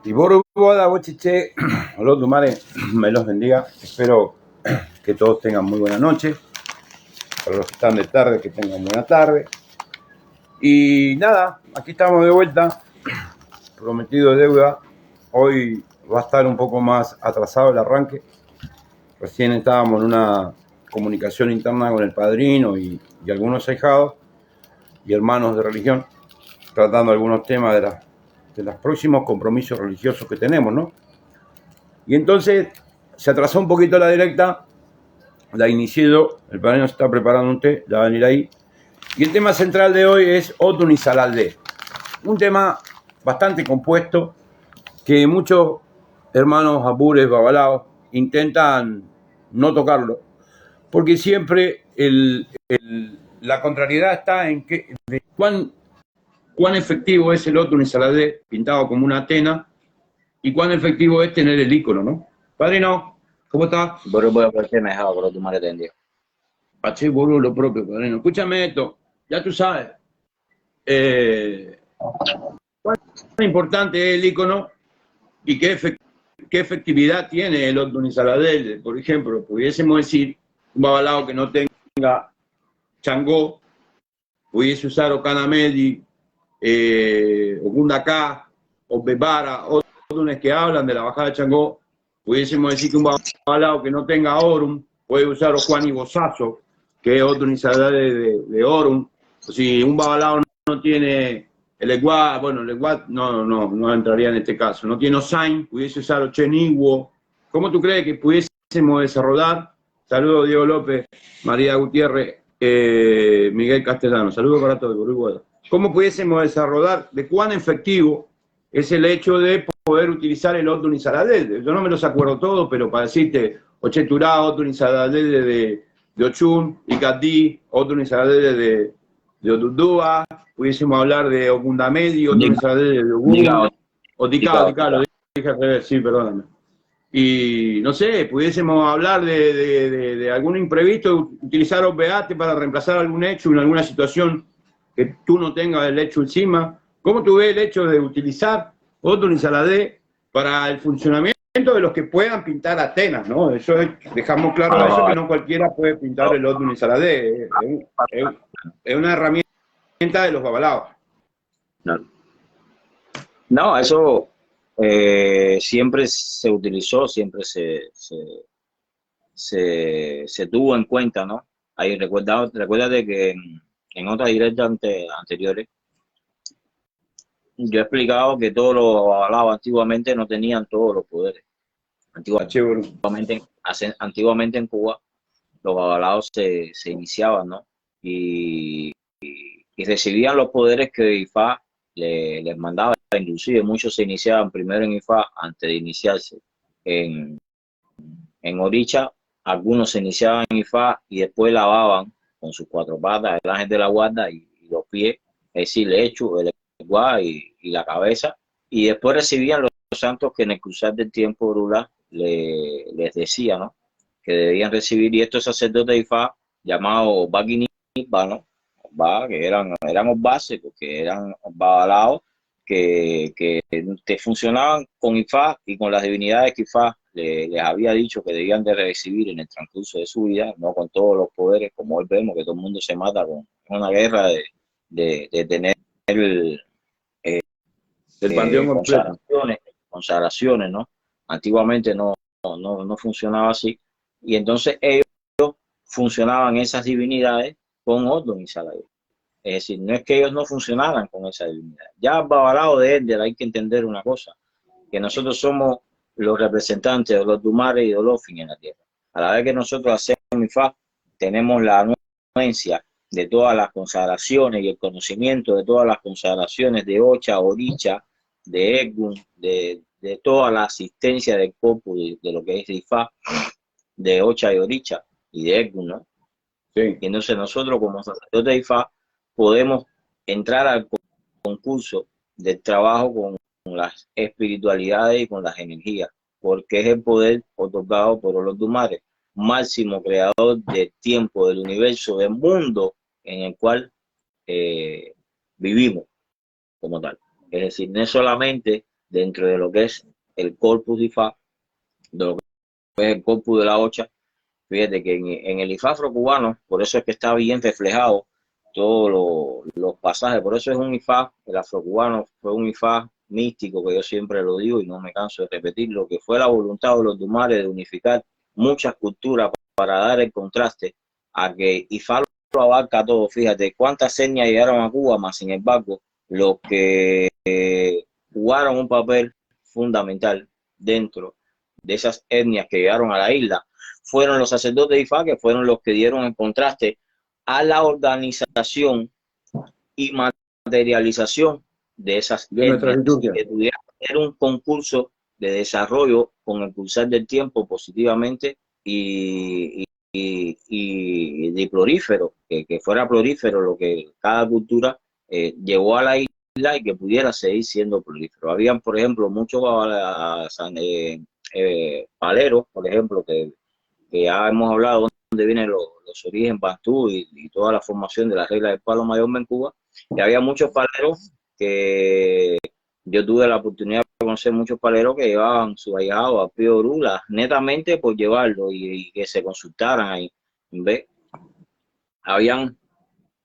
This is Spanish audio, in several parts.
Y Boru Boda, Bochiche, los Dumare, me los bendiga. Espero que todos tengan muy buena noche. Para los que están de tarde, que tengan buena tarde. Y nada, aquí estamos de vuelta. Prometido deuda. Hoy va a estar un poco más atrasado el arranque. Recién estábamos en una comunicación interna con el padrino y algunos ahijados y hermanos de religión, tratando algunos temas de los próximos compromisos religiosos que tenemos, ¿no? Y entonces se atrasó un poquito la directa, la inicié yo, el padrino se está preparando un té, ya va a venir ahí. Y el tema central de hoy es Otun y Salalde. Un tema bastante compuesto que muchos hermanos apures, babalaos, intentan no tocarlo, porque siempre la contrariedad está en de cuán efectivo es el Otun y Salalde pintado como una Atena y cuán efectivo es tener el icono, ¿no? Padrino, ¿cómo estás? Voy a partir mejor, pero tu madre te entendió. Paché, boludo, lo propio, padrino. Escúchame esto, ya tú sabes. ¿Cuán importante es el icono y qué efectividad tiene el Otun y Saladel? Por ejemplo, pudiésemos decir, un babalao que no tenga Changó, pudiese usar Okanamedi, Ogundacá, o Bebara, Otunes que hablan de la bajada de Changó, pudiésemos decir que un babalao que no tenga Orum puede usar Juan y Bosazo, que es Otun y Saladel de Orum. O si un babalao no tiene el Eguá, bueno, el Eguá no entraría en este caso, no tiene Osain, pudiese usar Ocheniguo. ¿Cómo tú crees que pudiésemos desarrollar? Saludos Diego López, María Gutiérrez, Miguel Castellano, saludos para todos, Uruguay. ¿Cómo pudiésemos desarrollar de cuán efectivo es el hecho de poder utilizar el Otun y Saladel? Yo no me los acuerdo todos, pero para decirte, Ocheturá, Otun y Saladel de Ochun, Icatí, Otun y Saladel de Otudúa, pudiésemos hablar de Ocundamedi, Otun y Saladel de Ogún, o Ticao, lo dije al revés, sí, perdóname. Y no sé, pudiésemos hablar de algún imprevisto, utilizar los beates para reemplazar algún hecho en alguna situación que tú no tengas el hecho encima. ¿Cómo tú ves el hecho de utilizar Otun y Saladé para el funcionamiento de los que puedan pintar Atenas, ¿no? Eso dejamos claro eso, que no cualquiera puede pintar el Otun y Saladé. Es una herramienta de los babalaos. No, eso siempre se utilizó, siempre se tuvo en cuenta, ¿no? Ahí recuérdate que en otras directas anteriores yo he explicado que todos los babalaos antiguamente no tenían todos los poderes. Antiguamente en Cuba los babalaos se iniciaban, ¿no? Y recibían los poderes que IFA les mandaba. Inclusive muchos se iniciaban primero en IFA antes de iniciarse en Oricha. Algunos se iniciaban en IFA y después lavaban con sus cuatro patas el ángel de la guarda y los pies, es decir, el hecho, el guá y la cabeza, y después recibían los santos que en el cruzar del tiempo Brula les decía, ¿no?, que debían recibir. Y estos sacerdotes de IFA llamados Baquinipa, ¿no?, que eran los básicos, que eran babalaos que funcionaban con IFA y con las divinidades que IFA les había dicho que debían de recibir en el transcurso de su vida, no con todos los poderes, como hoy vemos que todo el mundo se mata con una guerra de tener el panteón consagraciones, ¿no? Antiguamente no funcionaba así, y entonces ellos funcionaban esas divinidades con Otun y Saladin. Es decir, no es que ellos no funcionaran con esa divinidad. Ya babalao de Ender hay que entender una cosa, que nosotros somos los representantes de los Dumares y de Olofin en la tierra. A la vez que nosotros hacemos IFA, tenemos la anuencia de todas las consagraciones y el conocimiento de todas las consagraciones de Ocha, Oricha, de Egun, de toda la asistencia del corpus de lo que es IFA, de Ocha y Oricha y de Egun, ¿no? Sí. Y entonces nosotros como sacerdotes de IFA podemos entrar al concurso del trabajo con las espiritualidades y con las energías, porque es el poder otorgado por los Dumares, máximo creador del tiempo, del universo, del mundo en el cual vivimos como tal. Es decir, no es solamente dentro de lo que es el corpus de Ifá, de lo que es el corpus de la Ocha. Fíjate que en el Ifá afrocubano, por eso es que está bien reflejado todos los pasajes, por eso es un Ifá, el afrocubano fue un Ifá místico, que yo siempre lo digo y no me canso de repetirlo, que fue la voluntad de los Dumares de unificar muchas culturas para dar el contraste a que Ifá lo abarca todo. Fíjate cuántas etnias llegaron a Cuba, más sin embargo, los que jugaron un papel fundamental dentro de esas etnias que llegaron a la isla fueron los sacerdotes de Ifá, que fueron los que dieron el contraste a la organización y materialización de esas etnias, que tuvieran que tener un concurso de desarrollo con el pulsar del tiempo positivamente y de prolífero, que fuera prolífero lo que cada cultura llevó a la isla y que pudiera seguir siendo prolífero. Habían, por ejemplo, muchos paleros, por ejemplo, que ya hemos hablado dónde vienen los orígenes bantú y toda la formación de la regla del palo mayor en Cuba, y había muchos paleros que yo tuve la oportunidad de conocer, muchos paleros que llevaban su ahijado a Pío Orula netamente por llevarlo y que se consultaran ahí, ¿ves?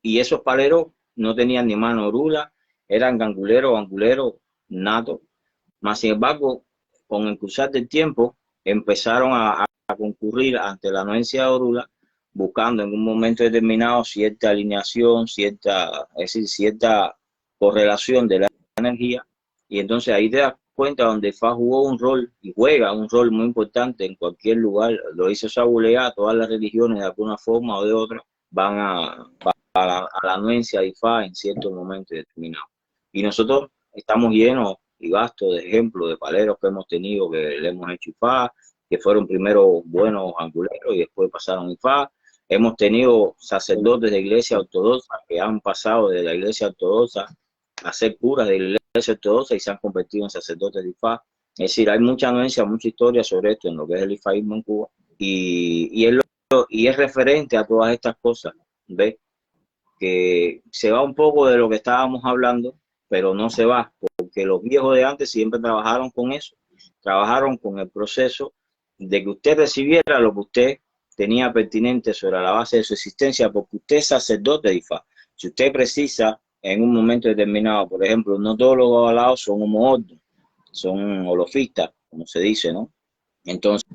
Y esos paleros no tenían ni mano Orula, eran ganguleros natos, más sin embargo, con el cruzar del tiempo, empezaron a concurrir ante la anuencia de Orula, buscando en un momento determinado cierta alineación, es decir, cierta correlación de la energía, y entonces ahí te das cuenta donde Ifá jugó un rol y juega un rol muy importante en cualquier lugar. Lo hizo Sabulea, todas las religiones de alguna forma o de otra van a la anuencia de Ifá en cierto momento determinado. Y nosotros estamos llenos y vastos de ejemplos de paleros que hemos tenido, que le hemos hecho Ifá, que fueron primero buenos anguleros y después pasaron Ifá. Hemos tenido sacerdotes de iglesia ortodoxa que han pasado de la iglesia ortodoxa a ser curas de la iglesia ortodoxa y se han convertido en sacerdotes de Ifá. Es decir, hay mucha anuencia, mucha historia sobre esto en lo que es el ifaísmo en Cuba y es referente a todas estas cosas, ¿ves? Que se va un poco de lo que estábamos hablando, pero no se va, porque los viejos de antes siempre trabajaron con eso, trabajaron con el proceso de que usted recibiera lo que usted tenía pertinente sobre la base de su existencia, porque usted es sacerdote de Ifá. Si usted precisa en un momento determinado, por ejemplo, no todos los babalaos son homoordos, son holofistas, como se dice, ¿no? Entonces,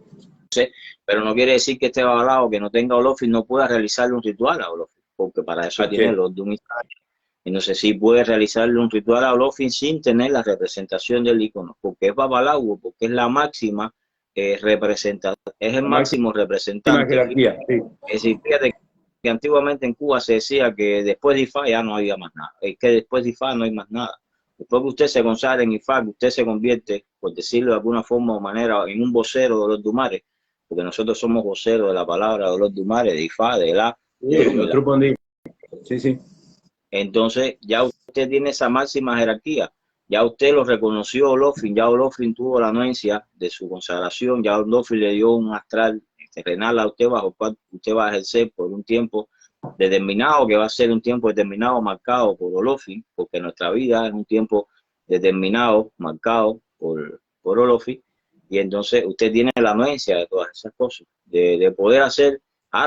pero no quiere decir que este babalao que no tenga holofis no pueda realizarle un ritual a holofis, porque para eso tiene los Dumitales. Entonces sí puede realizarle un ritual a holofis sin tener la representación del icono, porque es babalao, porque es la máxima representación, es el máximo representante. Sí. Es decir, fíjate que antiguamente en Cuba se decía que después de Ifá ya no había más nada, es que después de Ifá no hay más nada. Después que usted se consagra en Ifá, que usted se convierte, por decirlo de alguna forma o manera, en un vocero de los Dumares, porque nosotros somos voceros de la palabra de los Dumares, de Ifá, de la. Sí, sí. Entonces ya usted tiene esa máxima jerarquía, ya usted lo reconoció Olofin, ya Olofin tuvo la anuencia de su consagración, ya Olofin le dio un astral terrenal a usted bajo el cual usted va a ejercer por un tiempo determinado, que va a ser un tiempo determinado marcado por Olofin, porque nuestra vida es un tiempo determinado marcado por Olofin, y entonces usted tiene la anuencia de todas esas cosas, de poder hacer.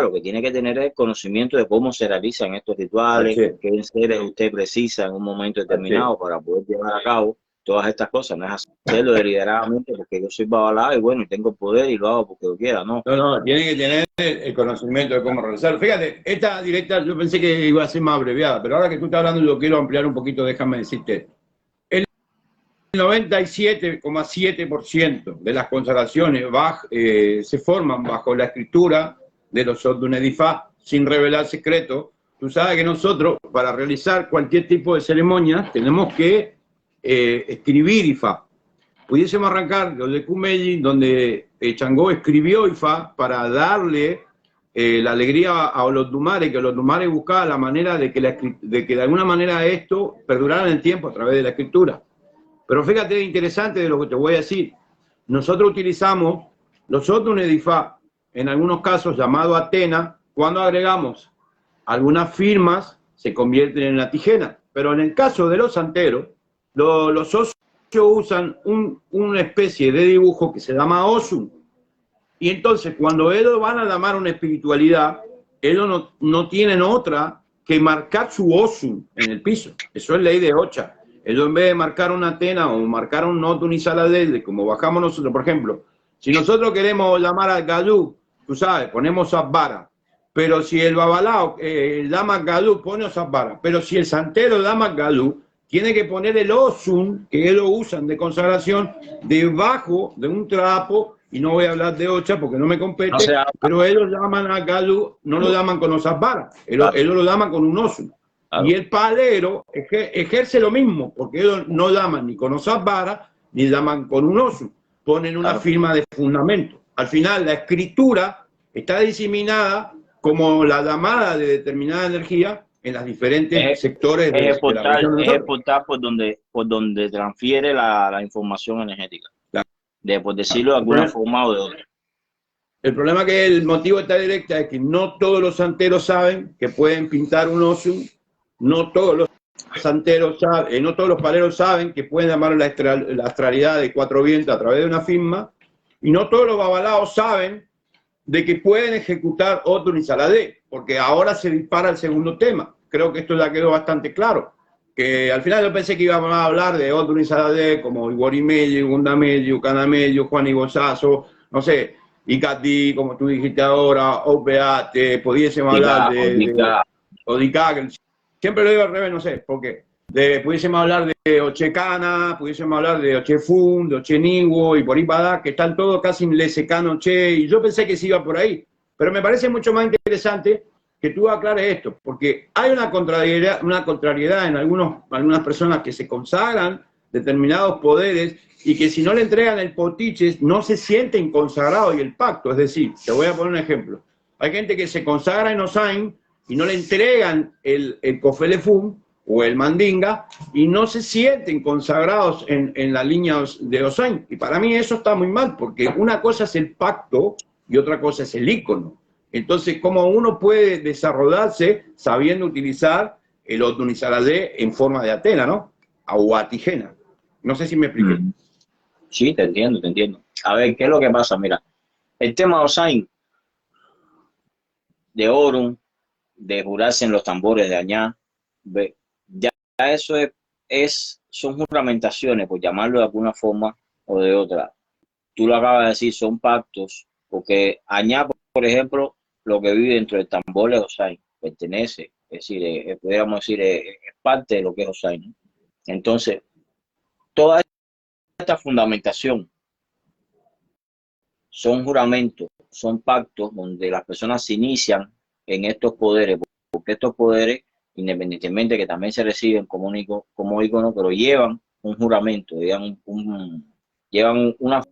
Lo que tiene que tener es el conocimiento de cómo se realizan estos rituales, qué seres usted precisa en un momento determinado para poder llevar a cabo todas estas cosas. No es hacerlo deliberadamente porque yo soy babalá y bueno, y tengo poder y lo hago porque yo quiera, ¿no? No, tiene que tener el conocimiento de cómo realizarlo. Fíjate, esta directa yo pensé que iba a ser más abreviada, pero ahora que tú estás hablando yo quiero ampliar un poquito, déjame decirte. El 97,7% de las consagraciones se forman bajo la escritura de los órdenes de Ifá, sin revelar secretos. Tú sabes que nosotros, para realizar cualquier tipo de ceremonia, tenemos que escribir Ifá. Pudiésemos arrancar los de Cumelli, donde Changó escribió Ifá para darle la alegría a los Dumares, que los Dumares buscaban la manera de que de alguna manera esto perdurara en el tiempo a través de la escritura. Pero fíjate, interesante de lo que te voy a decir. Nosotros utilizamos los órdenes de Ifá, en algunos casos llamado Atena, cuando agregamos algunas firmas, se convierten en la tijena. Pero en el caso de los santeros, los usan una especie de dibujo que se llama Osun. Y entonces, cuando ellos van a llamar una espiritualidad, ellos no tienen otra que marcar su Osun en el piso. Eso es ley de Ocha. Ellos, en vez de marcar una Atena o marcar un Notun y Saladel, como bajamos nosotros, por ejemplo, si nosotros queremos llamar al Galú, tú sabes, ponemos Sabara. Pero si el Babalao llama Galú, pone Sabara. Pero si el santero llama Galú, tiene que poner el Osun, que ellos usan de consagración, debajo de un trapo. Y no voy a hablar de Ocha porque no me compete, no sea, pero ellos llaman a Galú, no lo llaman con Osasbara, ellos lo llaman con un Osun. Claro. Y el palero ejerce lo mismo, porque ellos no llaman ni con Osasbara, ni llaman con un Osun. Ponen una firma de fundamento. Al final, la escritura está diseminada como la llamada de determinada energía en los diferentes sectores de la portal, es el portal por donde transfiere la información energética. Por decirlo de alguna forma o de otra. El problema que el motivo de esta directa es que no todos los santeros saben que pueden pintar un Osun, no todos los santeros saben, no todos los paleros saben que pueden llamar la astralidad de cuatro vientos a través de una firma, y no todos los babalaos saben de que pueden ejecutar otro Nisaladé, porque ahora se dispara el segundo tema. Creo que esto ya quedó bastante claro. Que al final yo pensé que íbamos a hablar de otro Nisaladé, como Iguori Medio, Gunda Medio, Cana Medio, Juan Igozazo, no sé, Icatí, como tú dijiste ahora, Opeate, pudiésemos hablar de Odicá, siempre lo digo al revés, no sé, porque pudiésemos hablar de Ochecana, pudiésemos hablar de Ochefun, de Ocheniguo y por ahí para que están todos casi en Lesecano, Oche, y yo pensé que se iba por ahí, pero me parece mucho más interesante que tú aclares esto, porque hay una contrariedad en algunas personas que se consagran determinados poderes y que si no le entregan el potiches no se sienten consagrados y el pacto. Es decir, te voy a poner un ejemplo. Hay gente que se consagra en Osain y no le entregan el Cofelefum o el Mandinga y no se sienten consagrados en la línea de Osain. Y para mí eso está muy mal, porque una cosa es el pacto y otra cosa es el ícono. Entonces, ¿cómo uno puede desarrollarse sabiendo utilizar el Otunizaladé en forma de Atena, ¿no? O Atigena. No sé si me expliqué. Sí, te entiendo, te entiendo. A ver, ¿qué es lo que pasa? Mira, el tema de Osain, de Orun, de jurarse en los tambores de Añá, ya eso son juramentaciones, por llamarlo de alguna forma o de otra. Tú lo acabas de decir, son pactos, porque Añá, por ejemplo, lo que vive dentro del tambor de Osain, pertenece, es decir, podríamos decir, es parte de lo que es Osain, ¿no? Entonces, toda esta fundamentación son juramentos, son pactos donde las personas se inician en estos poderes, porque estos poderes, independientemente que también se reciben como ícono, pero llevan un juramento, llevan una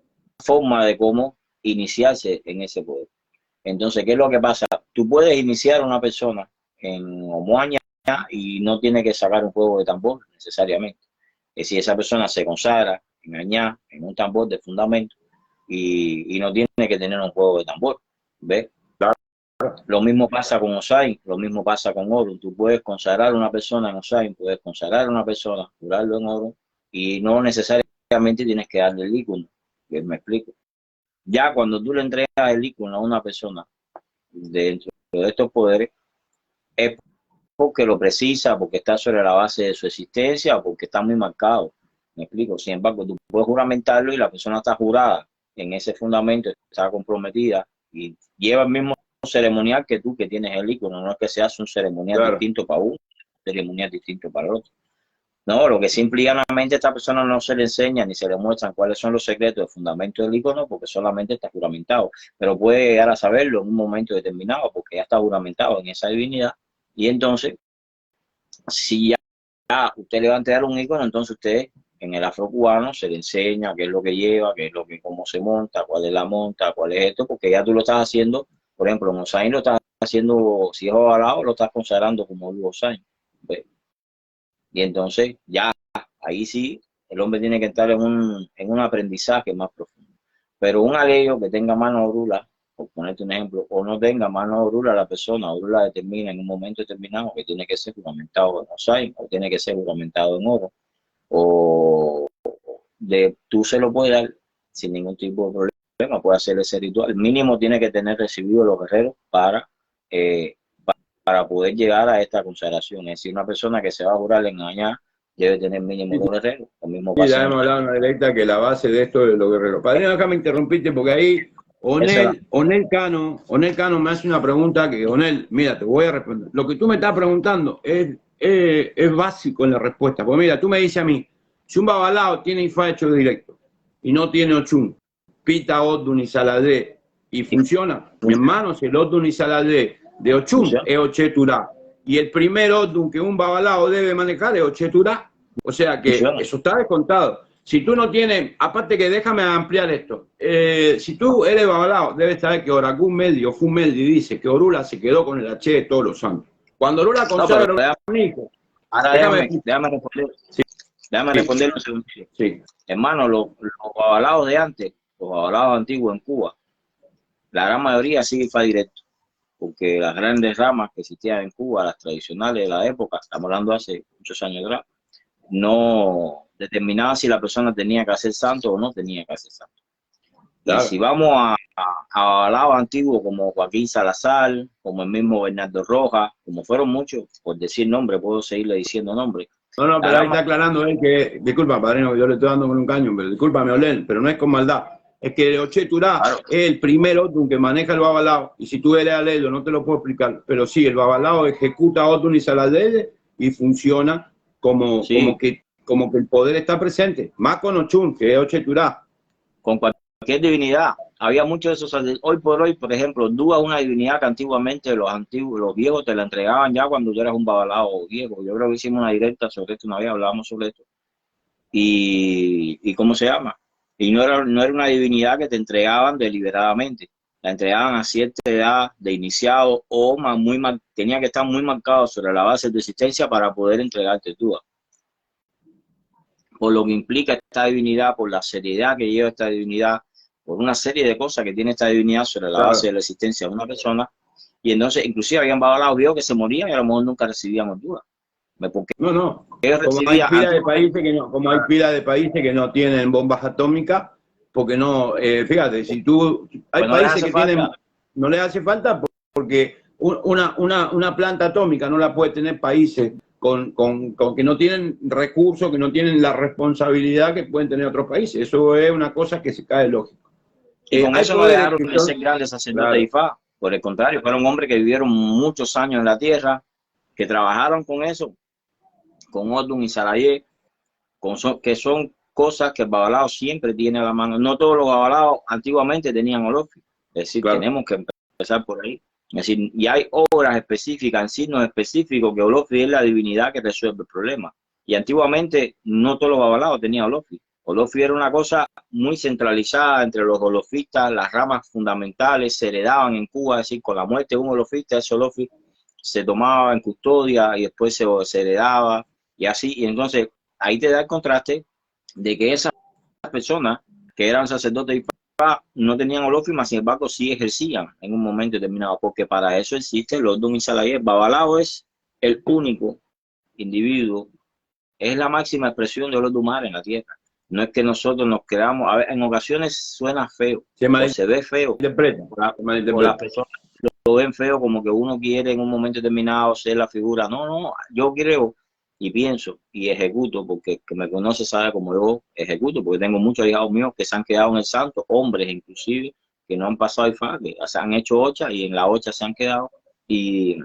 forma de cómo iniciarse en ese poder. Entonces, ¿qué es lo que pasa? Tú puedes iniciar a una persona en Omoaña y no tiene que sacar un juego de tambor necesariamente. Es decir, esa persona se consagra en Añá, en un tambor de fundamento, y no tiene que tener un juego de tambor. ¿Ves? Claro. Lo mismo pasa con Osain, lo mismo pasa con Orun. Tú puedes consagrar a una persona en Osain, puedes consagrar a una persona, jurarlo en Orun, y no necesariamente tienes que darle el ícono. ¿Me explico? Ya cuando tú le entregas el ícono a una persona dentro de estos poderes, es porque lo precisa, porque está sobre la base de su existencia o porque está muy marcado. ¿Me explico? Sin embargo, tú puedes juramentarlo y la persona está jurada en ese fundamento, está comprometida y lleva el mismo ceremonial que tú, que tienes el ícono. No es que se hace un ceremonial distinto para uno, un ceremonial distinto para el otro. No, lo que simple y llanamente a esta persona no se le enseña ni se le muestran cuáles son los secretos de fundamento del ícono, porque solamente está juramentado. Pero puede llegar a saberlo en un momento determinado porque ya está juramentado en esa divinidad. Y entonces, si ya usted le va a entregar un ícono, entonces usted en el afrocubano se le enseña qué es lo que lleva, qué es lo que, cómo se monta, cuál es la monta, cuál es esto, porque ya tú lo estás haciendo, por ejemplo, en Osain lo estás haciendo, si es ovalado, lo estás consagrando como Osain. ¿Ves? Y entonces ya ahí sí el hombre tiene que entrar en un aprendizaje más profundo. Pero un aleyo que tenga mano brula, por ponerte un ejemplo, o no tenga mano brula la persona, brula determina en un momento determinado que tiene que ser juramentado en Osain, o tiene que ser juramentado en oro, o tú se lo puedes dar sin ningún tipo de problema, puede hacer ese ritual. Mínimo tiene que tener recibido los guerreros para poder llegar a esta consagración. Es decir, una persona que se va a jurar engañar debe tener mínimo dos guerreros. Lo mismo Sí, pasa ya hemos hablado en la directa que la base de esto es los guerreros. Padrino, acá me interrumpiste porque ahí Onel Cano me hace una pregunta que, Onel, mira, te voy a responder. Lo que tú me estás preguntando es básico en la respuesta. Porque mira, tú me dices a mí, si un babalao tiene Ifá hecho directo y no tiene Ochun, Pita, Odun y Saladé y funciona, mi hermano, si el Odun y Saladé de Ochun es Ocheturá y el primer Odun que un babalao debe manejar es Ocheturá, o sea que eso está descontado. Si tú no tienes, aparte que déjame ampliar esto, si tú eres babalao, debes saber que Oracún Meldi o Fun Meldi dice que Orula se quedó con el H de todos los santos. Cuando Orula consagra un hijo, déjame responder. Sí. Déjame responder un segundo. Sí. Hermano, los babalaos de antes, los babalaos antiguos en Cuba, la gran mayoría sigue Ifá directo, porque las grandes ramas que existían en Cuba, las tradicionales de la época, estamos hablando hace muchos años atrás, no determinaba si la persona tenía que hacer santo o no tenía que hacer santo. Claro. Y si vamos a babalaos antiguos como Joaquín Salazar, como el mismo Bernardo Rojas, como fueron muchos, por decir nombre, puedo seguirle diciendo nombres. No, pero ahí está aclarando él que, disculpa, padrino, yo le estoy dando con un caño, pero discúlpame, Olen, pero no es con maldad. Es que el Ocheturá es el primer Otun que maneja el babalao, y si tú eres aledo no te lo puedo explicar, pero sí, el babalao ejecuta Otun y Saladé y funciona como que el poder está presente, más con Ochun, que es Ocheturá. Con cualquier divinidad, había muchos de esos. Hoy por hoy, por ejemplo, Dúa es una divinidad que antiguamente los viejos te la entregaban ya cuando tú eras un babalao viejo. Yo creo que hicimos una directa sobre esto una vez, hablábamos sobre esto. ¿Y cómo se llama? Y no era una divinidad que te entregaban deliberadamente. La entregaban a cierta edad de iniciado o tenía que estar muy marcado sobre la base de existencia para poder entregarte Dúa. Por lo que implica esta divinidad, por la seriedad que lleva esta divinidad, por una serie de cosas que tiene esta divinidad sobre la base de la existencia de una persona. Y entonces, inclusive habían babalaos viejos que se morían y a lo mejor nunca recibían Dúa. No. Como hay pila de países que no tienen bombas atómicas, porque no, fíjate, si tú, hay países que tienen, no les hace falta porque una planta atómica no la puede tener países con que no tienen recursos, que no tienen la responsabilidad que pueden tener otros países. Eso es una cosa que se cae lógico. Y con eso no dejaron de ser grandes sacerdotes de Ifá. Por el contrario, fueron hombres que vivieron muchos años en la tierra, que trabajaron con eso, con Odun y Salayé, que son cosas que el babalao siempre tiene a la mano. No todos los babalaos antiguamente tenían Olofi. Es decir, tenemos que empezar por ahí. Es decir, y hay obras específicas, en signos específicos, que Olofi es la divinidad que resuelve el problema. Y antiguamente no todos los babalaos tenían Olofi. Olofi era una cosa muy centralizada entre los olofistas, las ramas fundamentales se heredaban en Cuba, es decir, con la muerte de un olofista, ese Olofi se tomaba en custodia y después se heredaba y así. Y entonces ahí te da el contraste de que esas personas que eran sacerdotes de Ifá no tenían Olofi, mas sin embargo sí ejercían en un momento determinado, porque para eso existe el Odun y Salayé. Babalao es el único individuo, es la máxima expresión de Olodumare en la tierra. No es que nosotros nos quedamos, a ver, en ocasiones suena feo, se ve feo, o las personas lo ven feo como que uno quiere en un momento determinado ser la figura. No, yo creo y pienso y ejecuto, porque el que me conoce sabe como yo ejecuto, porque tengo muchos hijos míos que se han quedado en el santo, hombres inclusive, que no han pasado Ifá, que se han hecho ocha y en la ocha se han quedado y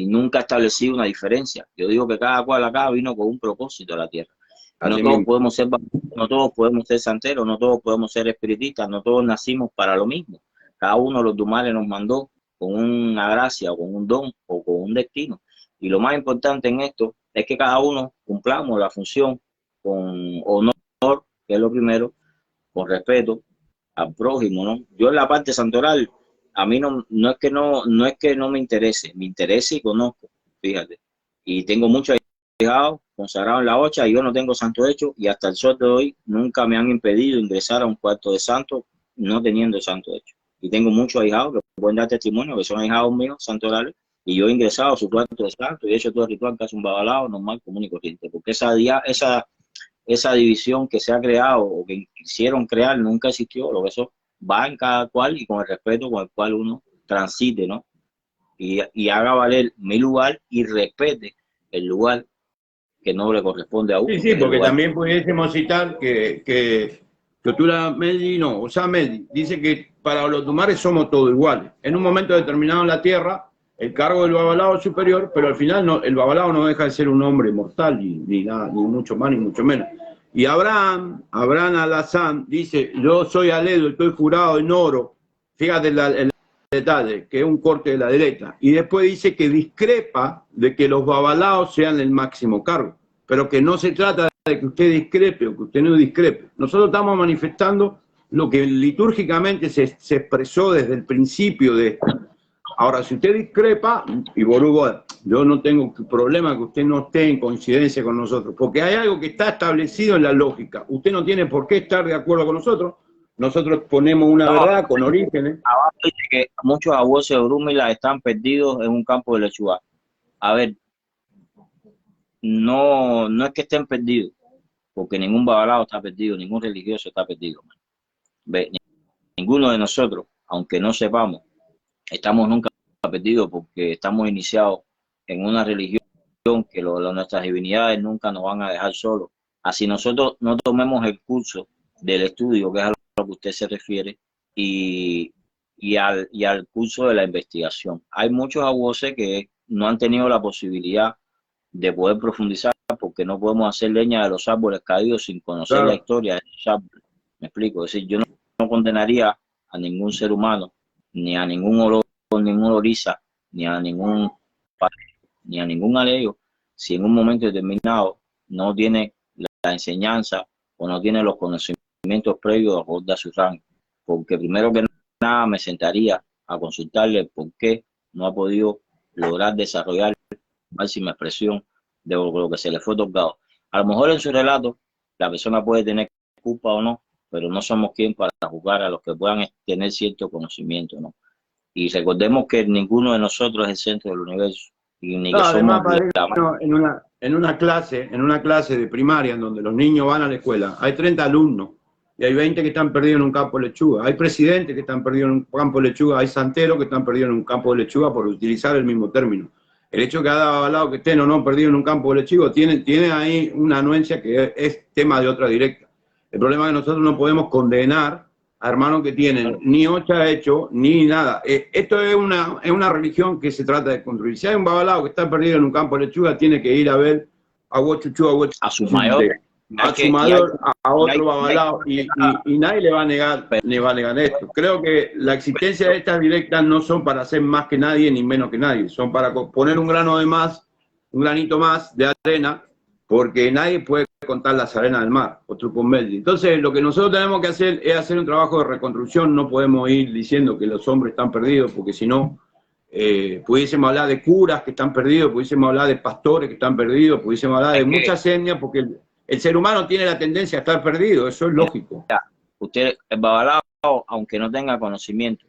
nunca ha establecido una diferencia. Yo digo que cada cual acá vino con un propósito a la tierra. No todos podemos ser santeros, no todos podemos ser espiritistas, no todos nacimos para lo mismo. Cada uno de los Dumare nos mandó con una gracia o con un don o con un destino. Y lo más importante en esto es que cada uno cumplamos la función con honor, que es lo primero, con respeto al prójimo, ¿no? Yo en la parte santoral, a mí no es que no me interese y conozco, fíjate. Y tengo muchos ahijados consagrados en la ocha y yo no tengo santo hecho y hasta el sol de hoy nunca me han impedido ingresar a un cuarto de santo no teniendo santo hecho. Y tengo muchos ahijados que pueden dar testimonio, que son ahijados míos, santorales, y yo he ingresado a su cuarto de santo y he hecho todo el ritual que hace un babalao normal, común y corriente, porque esa esa división que se ha creado o que quisieron crear nunca existió. Lo que eso va en cada cual y con el respeto con el cual uno transite, ¿no? Y haga valer mi lugar y respete el lugar que no le corresponde a uno. Sí, porque también pudiésemos citar que Tula Medi, no, o sea, Medi, dice que para los tumares somos todos iguales. En un momento determinado en la tierra, el cargo del babalao es superior, pero al final no, el babalao no deja de ser un hombre mortal, ni nada, ni mucho más, ni mucho menos. Y Abraham Alazán dice, yo soy Aledo, estoy jurado en oro. Fíjate el detalle, que es un corte de la derecha. Y después dice que discrepa de que los babalaos sean el máximo cargo, pero que no se trata de que usted discrepe o que usted no discrepe. Nosotros estamos manifestando lo que litúrgicamente se expresó desde el principio de esto. Ahora, si usted discrepa, y Borugo, yo no tengo problema que usted no esté en coincidencia con nosotros, porque hay algo que está establecido en la lógica. Usted no tiene por qué estar de acuerdo con nosotros. Nosotros ponemos una verdad con orígenes. Abajo dice que muchos abuesos de Brúmila están perdidos en un campo de lechuga. A ver, no es que estén perdidos, porque ningún babalao está perdido, ningún religioso está perdido. Ve, ninguno de nosotros, aunque no sepamos, estamos nunca perdidos porque estamos iniciados en una religión que nuestras divinidades nunca nos van a dejar solos. Así nosotros no tomemos el curso del estudio, que es a lo que usted se refiere, y al curso de la investigación. Hay muchos abuesos que no han tenido la posibilidad de poder profundizar porque no podemos hacer leña de los árboles caídos sin conocer la historia de esos árboles. Me explico, es decir, yo no condenaría a ningún ser humano, ni a ningún ningún orisa, ni a ningún padre, ni a ningún aleo, si en un momento determinado no tiene la enseñanza o no tiene los conocimientos previos acorde a su rango. Porque primero que nada me sentaría a consultarle por qué no ha podido lograr desarrollar máxima expresión de lo que se le fue otorgado. A lo mejor en su relato la persona puede tener culpa o no, pero no somos quien para juzgar a los que puedan tener cierto conocimiento, ¿no? Y recordemos que ninguno de nosotros es el centro del universo. Y ni que además, somos en una clase de primaria en donde los niños van a la escuela, hay 30 alumnos y hay 20 que están perdidos en un campo de lechuga. Hay presidentes que están perdidos en un campo de lechuga, hay santeros que están perdidos en un campo de lechuga por utilizar el mismo término. El hecho que ha avalado que estén o no perdidos en un campo de lechuga tiene ahí una anuencia que es tema de otra directa. El problema es que nosotros no podemos condenar a hermanos que tienen ni ocha hecho, ni nada. Esto es una religión que se trata de construir. Si hay un babalao que está perdido en un campo de lechuga, tiene que ir a ver a Huachuchu, a su mayor, a otro babalao, y nadie le va a negar esto. Creo que la existencia de estas directas no son para hacer más que nadie ni menos que nadie, son para poner un granito más de arena, porque nadie puede contar las arenas del mar, otro Pomelli. Entonces, lo que nosotros tenemos que hacer es hacer un trabajo de reconstrucción. No podemos ir diciendo que los hombres están perdidos, porque si no, pudiésemos hablar de curas que están perdidos, pudiésemos hablar de pastores que están perdidos, pudiésemos hablar de muchas etnias, porque el ser humano tiene la tendencia a estar perdido, eso es lógico. Usted, el babalao, aunque no tenga conocimiento,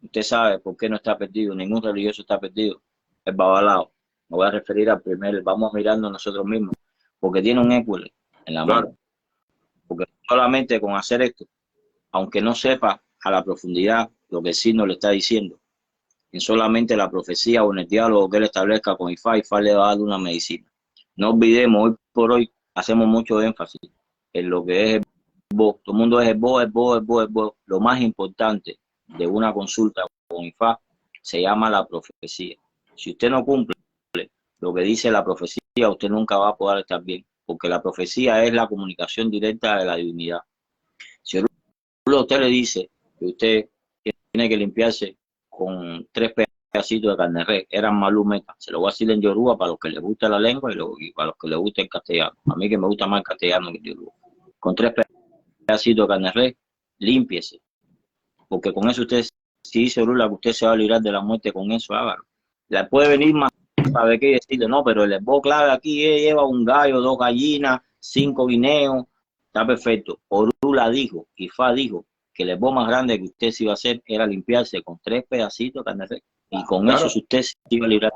usted sabe por qué no está perdido, ningún religioso está perdido. El babalao, me voy a referir al primer, vamos mirando nosotros mismos, porque tiene un équile en la mano. Porque solamente con hacer esto, aunque no sepa a la profundidad lo que el signo le está diciendo, en solamente la profecía o en el diálogo que él establezca con Ifá le va a dar una medicina. No olvidemos, hoy por hoy hacemos mucho énfasis en lo que es el bo. Todo el mundo es el bo. Lo más importante de una consulta con Ifá se llama la profecía. Si usted no cumple lo que dice la profecía, usted nunca va a poder estar bien, porque la profecía es la comunicación directa de la divinidad. Si usted le dice que usted tiene que limpiarse con 3 pedacitos de carne de res, eran malumetas, se lo voy a decir en yoruba para los que les gusta la lengua y para los que les gusta el castellano. A mí que me gusta más el castellano que el yoruba. Con 3 pedacitos de carne de res, límpiese, porque con eso usted, si dice Orula que usted se va a librar de la muerte, con eso hágalo. Le puede venir más sabe qué decirle, no, pero el esbo clave aquí lleva un gallo, 2 gallinas, 5 guineos, está perfecto. Orula dijo, Ifá dijo, que el esbo más grande que usted se iba a hacer era limpiarse con 3 pedacitos de carne de res, y con eso usted se iba a librar.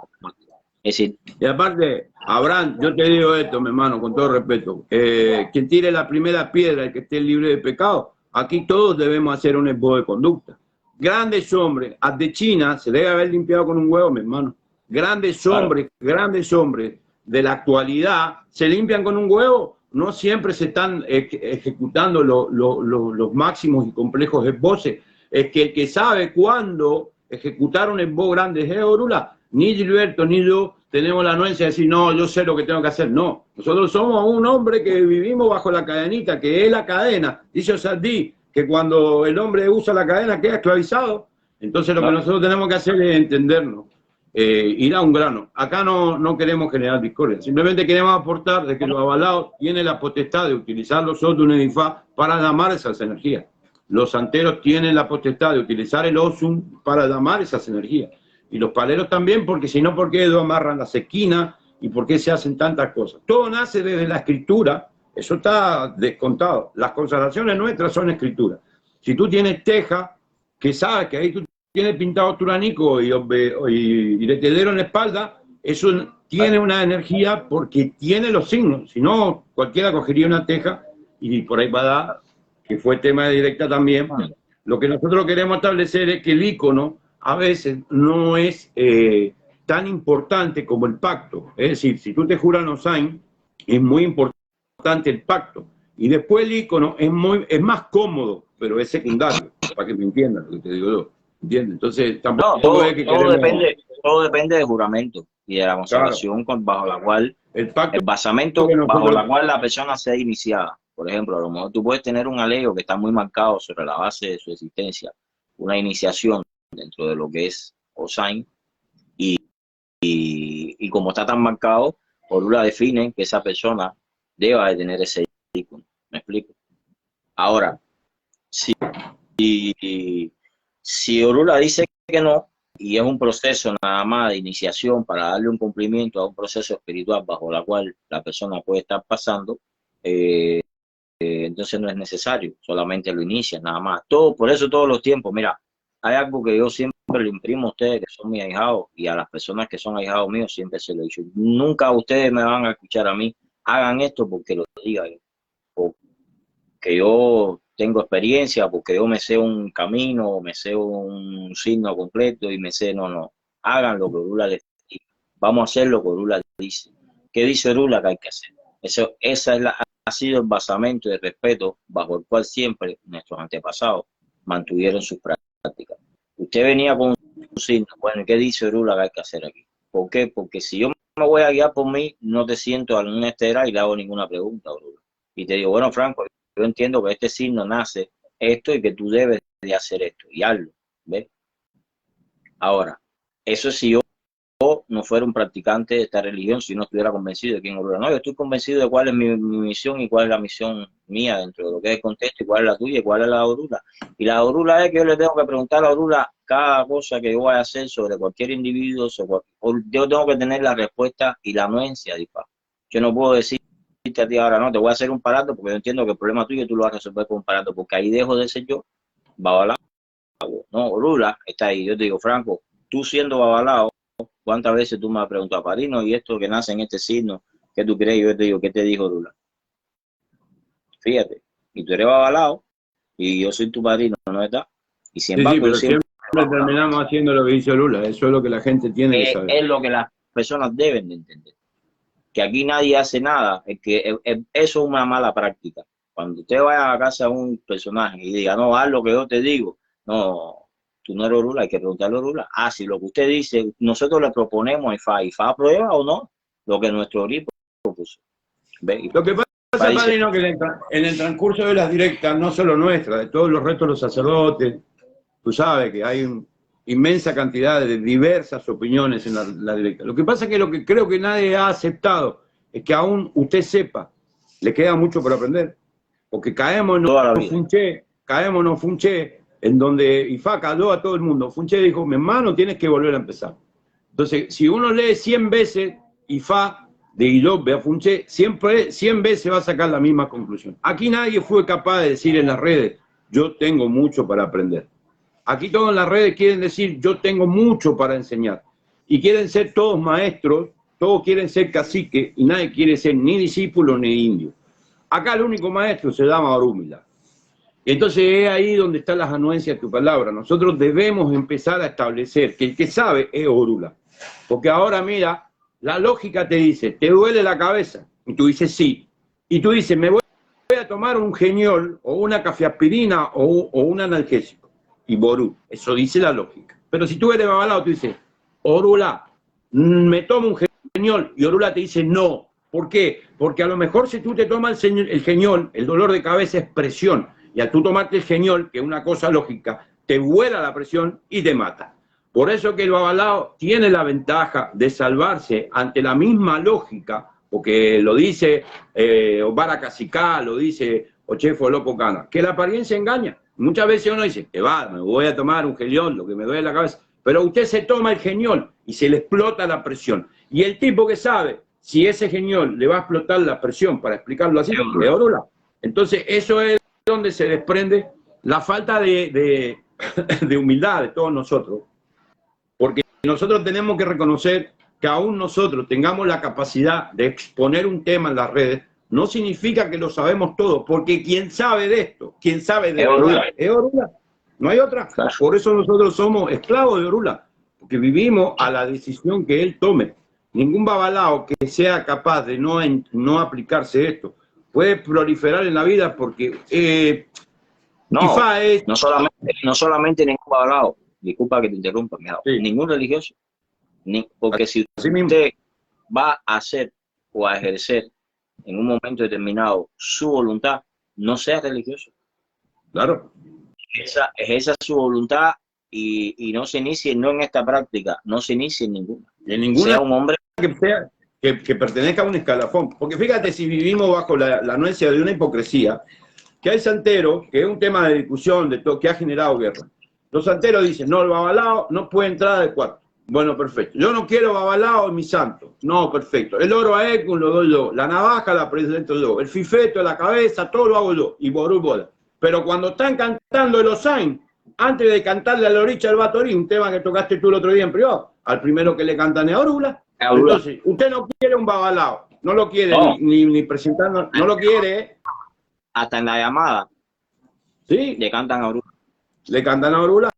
Es decir, y aparte, Abraham, yo te digo esto, mi hermano, con todo respeto, quien tire la primera piedra, el que esté libre de pecado, aquí todos debemos hacer un esbozo de conducta. Grandes hombres, de China se debe haber limpiado con un huevo, mi hermano. Grandes hombres de la actualidad se limpian con un huevo. No siempre se están ejecutando los máximos y complejos esbozos. Es que el que sabe cuándo ejecutar un esbozo grande es Orula. Ni Gilberto ni yo tenemos la anuencia de decir, no, yo sé lo que tengo que hacer. No, nosotros somos un hombre que vivimos bajo la cadenita, que es la cadena. Dice Osaldí que cuando el hombre usa la cadena queda esclavizado. Entonces lo que nosotros tenemos que hacer es entendernos, ir a un grano. Acá no queremos generar discordia, simplemente queremos aportar de que los avalados tienen la potestad de utilizar los Odun y Ifá para llamar esas energías. Los santeros tienen la potestad de utilizar el Osum para llamar esas energías. Y los paleros también, porque si no, ¿por qué amarran las esquinas? ¿Y por qué se hacen tantas cosas? Todo nace desde la escritura, eso está descontado. Las consagraciones nuestras son escritura. Si tú tienes teja, que sabes que ahí tú tienes pintado turanico y letedero en la espalda, eso tiene una energía porque tiene los signos. Si no, cualquiera cogería una teja y por ahí va a dar, que fue tema de directa también. Lo que nosotros queremos establecer es que el ícono a veces no es tan importante como el pacto. Es decir, si tú te juras no sign, es muy importante el pacto. Y después el icono es más cómodo, pero es secundario, para que me entiendan lo que te digo yo. ¿Entiendes? Entonces, tampoco todo, es que queremos... todo depende del juramento y de la consagración bajo la cual, el basamento bajo la cual la persona sea iniciada. Por ejemplo, a lo mejor tú puedes tener un aleo que está muy marcado sobre la base de su existencia, una iniciación dentro de lo que es Osain, y como está tan marcado, Orula define que esa persona deba de tener ese icono. ¿Me explico? Ahora, si Orula dice que no, y es un proceso nada más de iniciación para darle un cumplimiento a un proceso espiritual bajo la cual la persona puede estar pasando, entonces no es necesario, solamente lo inicia nada más. Por eso todos los tiempos, mira, hay algo que yo siempre le imprimo a ustedes que son mis ahijados y a las personas que son ahijados míos siempre se lo he dicho. Nunca ustedes me van a escuchar a mí, hagan esto porque lo diga yo, porque yo tengo experiencia, porque yo me sé un camino, me sé un signo completo y me sé, no, hagan lo que Orula les diga. Vamos a hacer lo que Orula dice. ¿Qué dice Orula que hay que hacer? Ha sido el basamento de respeto bajo el cual siempre nuestros antepasados mantuvieron sus prácticas. Usted venía con un signo, bueno, ¿qué dice Orula que hay que hacer aquí? ¿Por qué? Porque si yo me voy a guiar por mí, no te siento en una estera y le hago ninguna pregunta, Orula. Y te digo, bueno, Franco, yo entiendo que este signo nace esto y que tú debes de hacer esto y hazlo, ¿ves? Ahora, eso si yo no fuera un practicante de esta religión, si no estuviera convencido de quién Orula. No, yo estoy convencido de cuál es mi misión y cuál es la misión mía dentro de lo que es el contexto y cuál es la tuya y cuál es la de Orula. Y la de Orula es que yo le tengo que preguntar a Orula cada cosa que yo vaya a hacer sobre cualquier individuo, yo tengo que tener la respuesta y la anuencia de Ifá. Yo no puedo decirte a ti ahora, no, te voy a hacer un parato porque yo entiendo que el problema tuyo tú lo vas a resolver con un parato, porque ahí dejo de ser yo, babalao. No, Orula está ahí. Yo te digo, Franco, tú siendo babalao, ¿cuántas veces tú me has preguntado, Padrino, y esto que nace en este signo, qué tú crees? Yo te digo, ¿qué te dijo Orula? Fíjate, y tú eres babalao, y yo soy tu padrino, ¿no está? Y sin embargo, pero siempre terminamos haciendo lo que dice Orula, eso es lo que la gente tiene que saber. Es lo que las personas deben de entender. Que aquí nadie hace nada, es que eso es una mala práctica. Cuando usted vaya a casa de un personaje y diga, no, haz lo que yo te digo, no, tú no eres Orula, hay que preguntarle a Orula. Ah, si lo que usted dice, nosotros le proponemos a Ifá aprueba o no lo que nuestro grupo propuso. ¿Ve? Lo que pasa, Padrino, que en el transcurso de las directas, no solo nuestras, de todos los restos de los sacerdotes, tú sabes que hay una inmensa cantidad de diversas opiniones en la directa. Lo que pasa es que lo que creo que nadie ha aceptado es que aún usted sepa, le queda mucho por aprender, porque caemos en Funché, en donde Ifá cayó a todo el mundo. Funché dijo, mi hermano, tienes que volver a empezar. Entonces, si uno lee 100 veces Ifá de Guillot a Funché, siempre 100 veces va a sacar la misma conclusión. Aquí nadie fue capaz de decir en las redes, yo tengo mucho para aprender. Aquí todos en las redes quieren decir, yo tengo mucho para enseñar. Y quieren ser todos maestros todos quieren ser cacique y nadie quiere ser ni discípulo ni indio. Acá el único maestro se llama Orúmila. Entonces es ahí donde están las anuencias de tu palabra. Nosotros debemos empezar a establecer que el que sabe es Orula. Porque ahora mira, la lógica te dice, ¿te duele la cabeza? Y tú dices sí. Y tú dices, me voy a tomar un geniol o una cafeaspirina o un analgésico. Y ború, eso dice la lógica. Pero si tú eres babalao, tú dices, Orula, me tomo un geniol. Y Orula te dice no. ¿Por qué? Porque a lo mejor si tú te tomas el geniol, el dolor de cabeza es presión. Y al tú tomarte el geniol, que es una cosa lógica, te vuela la presión y te mata. Por eso que el babalao tiene la ventaja de salvarse ante la misma lógica, porque lo dice Obara Cacicá, lo dice Ochefo Loco Cana, que la apariencia engaña. Muchas veces uno dice, que va, me voy a tomar un geniol, lo que me duele la cabeza. Pero usted se toma el geniol y se le explota la presión. Y el tipo que sabe si ese geniol le va a explotar la presión, para explicarlo así, es Orula. Entonces eso es donde se desprende la falta de humildad de todos nosotros, porque nosotros tenemos que reconocer que aún nosotros tengamos la capacidad de exponer un tema en las redes, no significa que lo sabemos todo, porque quien sabe de esto, quien sabe de Orula, es Orula, no hay otra. Claro. Por eso nosotros somos esclavos de Orula, porque vivimos a la decisión que él tome. Ningún babalao que sea capaz de no aplicarse esto puede proliferar en la vida, porque no solamente ningún babalao, disculpa que te interrumpa, sí. Ningún religioso, porque si usted va a hacer o a ejercer en un momento determinado su voluntad, no sea religioso. Claro. Esa es su voluntad y no se inicie, no en esta práctica, no se inicie en ninguna. En ninguna sea un hombre que pertenezca a un escalafón. Porque fíjate, si vivimos bajo la anuencia de una hipocresía, que hay santeros, que es un tema de discusión, de todo, que ha generado guerra. Los santeros dicen, no, el babalao no puede entrar al cuarto. Bueno, perfecto. Yo no quiero babalao en mi santo. No, perfecto. El oro a Ekun lo doy yo. La navaja la presento yo. El fifeto, la cabeza, todo lo hago yo. Y ború bola. Pero cuando están cantando el Osain, antes de cantarle a la Oricha del Batorí, un tema que tocaste tú el otro día en privado, al primero que le cantan es a Orula. Entonces, usted no quiere un babalao, no lo quiere ni presentando, no lo quiere. Hasta en la llamada, sí, le cantan a Orula. Le cantan a Orula,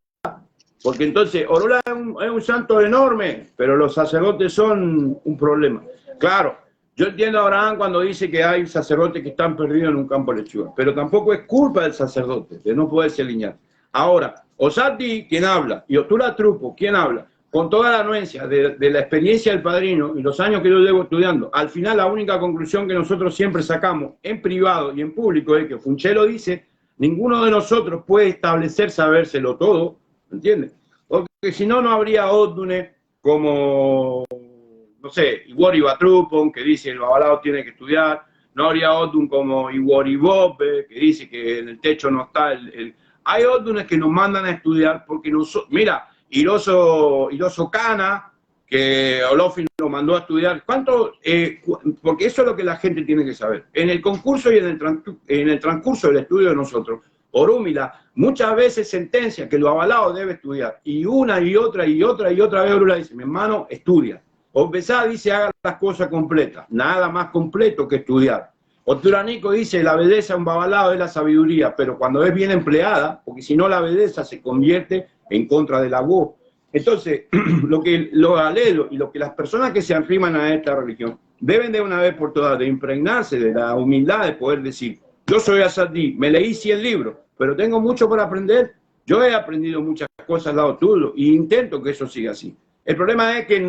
porque entonces Orula es un santo enorme, pero los sacerdotes son un problema. Claro, yo entiendo a Abraham cuando dice que hay sacerdotes que están perdidos en un campo de lechuga, pero tampoco es culpa del sacerdote de no poderse alinear. Ahora, Osati, quien habla, y Otura Truco, quien habla, con toda la anuencia de la experiencia del padrino y los años que yo llevo estudiando, al final la única conclusión que nosotros siempre sacamos en privado y en público es que Funchelo dice, ninguno de nosotros puede establecer sabérselo todo, ¿entiendes? Porque si no, no habría Odune como, no sé, Iwori Batrupon, que dice el babalao tiene que estudiar, no habría Odun como Iwori Bobe, que dice que en el techo no está Hay Odunes que nos mandan a estudiar porque nosotros, mira, Hiroso Kana, que Olofin lo mandó a estudiar. ¿Cuánto? Porque eso es lo que la gente tiene que saber. En el concurso y en el transcurso del estudio de nosotros, Orúmila muchas veces sentencia que lo avalado debe estudiar. Y una y otra vez Orúmila dice, mi hermano, estudia. Orbezá dice, haga las cosas completas. Nada más completo que estudiar. Oturanico dice, la belleza un babalao es la sabiduría, pero cuando es bien empleada, porque si no la belleza se convierte en contra de la voz. Entonces, lo alelo y lo que las personas que se arriman a esta religión deben de una vez por todas de impregnarse de la humildad de poder decir, yo soy Asadí, me leí 100 libros, pero tengo mucho por aprender. Yo he aprendido muchas cosas al lado tuyo y intento que eso siga así. El problema es que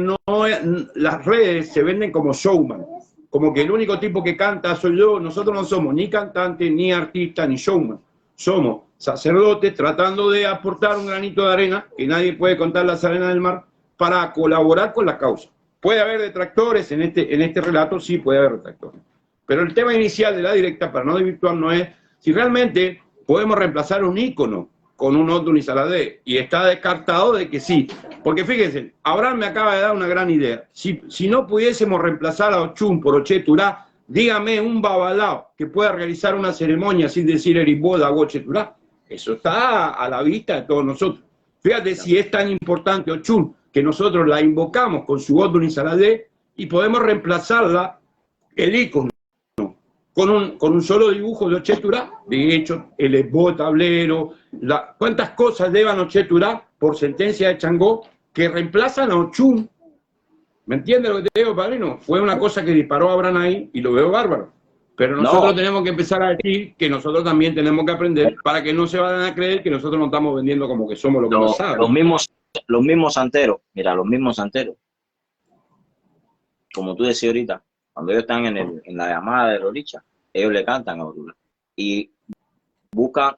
las redes se venden como showman, como que el único tipo que canta soy yo. Nosotros no somos ni cantantes, ni artistas, ni showman. Somos sacerdotes tratando de aportar un granito de arena, que nadie puede contar las arenas del mar, para colaborar con la causa. Puede haber detractores en este relato, sí puede haber detractores. Pero el tema inicial de la directa, para no desvirtuarnos, es si realmente podemos reemplazar un ícono con un Odun y Saladé, y está descartado de que sí. Porque fíjense, Abraham me acaba de dar una gran idea. Si no pudiésemos reemplazar a Ochun por Ocheturá, dígame un babalao que pueda realizar una ceremonia sin decir Eriboda o Ocheturá. Eso está a la vista de todos nosotros. Fíjate si es tan importante Ochun que nosotros la invocamos con su Odun y Saladé, y podemos reemplazarla, el icono, con un solo dibujo de Ocheturá. De hecho, el esbo tablero, cuántas cosas llevan Ocheturá por sentencia de Changó que reemplazan a Ochum. ¿Me entiendes lo que te digo, padrino? Fue una cosa que disparó a Abraham ahí y lo veo bárbaro. Pero nosotros tenemos que empezar a decir que nosotros también tenemos que aprender para que no se vayan a creer que nosotros nos estamos vendiendo como que somos lo que no saben. Los mismos santeros, mira, los mismos santeros, como tú decías ahorita, cuando ellos están en la llamada de Roricha, ellos le cantan a Orula y buscan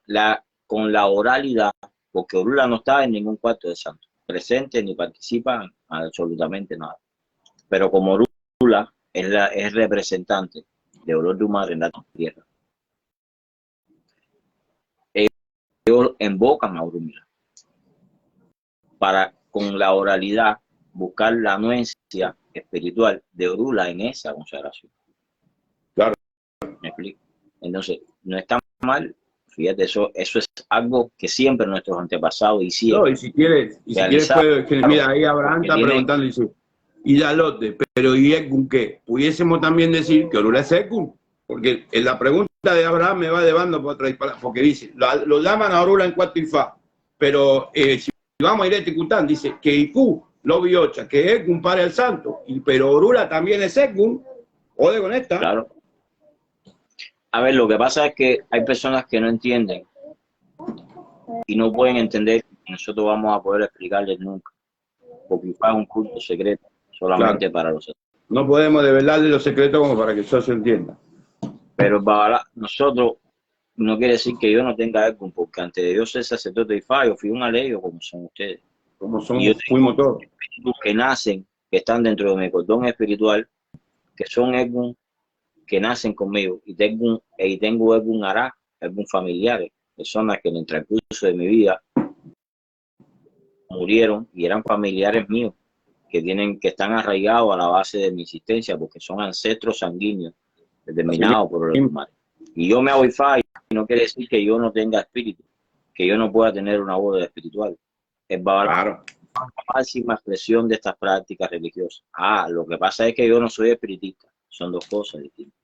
con la oralidad, porque Orula no está en ningún cuarto de santo presente ni participa en absolutamente nada. Pero como Orula es representante de Olodumare en la tierra, ellos invocan a Orunmila para con la oralidad buscar la anuencia espiritual de Orula en esa consagración. Claro. ¿Me explico? Entonces, no está mal, fíjate, eso es algo que siempre nuestros antepasados hicieron. No, y si quieres puede, mira, ahí Abraham está preguntando, dice, y Dalote, pero ¿y Ekun qué? Pudiésemos también decir que Orula es Ekun, porque en la pregunta de Abraham me va llevando por otra disparada, porque dice, lo llaman a Orula en cuatro y fa, pero si vamos a ir a Ticután, dice que Iku lo viocha, que Ekun pare al santo, pero Orula también es Ekun, jode con esta. Claro. A ver, lo que pasa es que hay personas que no entienden y no pueden entender que nosotros vamos a poder explicarles nunca, porque es un culto secreto solamente para los secretos. No podemos develarle los secretos como para que eso se entienda. Pero nosotros no quiere decir que yo no tenga algo, porque ante Dios soy sacerdote y fallo, fui un aleyo como son ustedes. Como somos, fuimos todos. Que nacen, que están dentro de mi cordón espiritual, que son algún que nacen conmigo y tengo algún hará, algún familiares, personas que en el transcurso de mi vida murieron y eran familiares míos que están arraigados a la base de mi existencia porque son ancestros sanguíneos determinados por los mares. Y yo me hago ifá y no quiere decir que yo no tenga espíritu, que yo no pueda tener una voz espiritual. Es la máxima expresión de estas prácticas religiosas. Lo que pasa es que yo no soy espiritista. Son dos cosas distintas.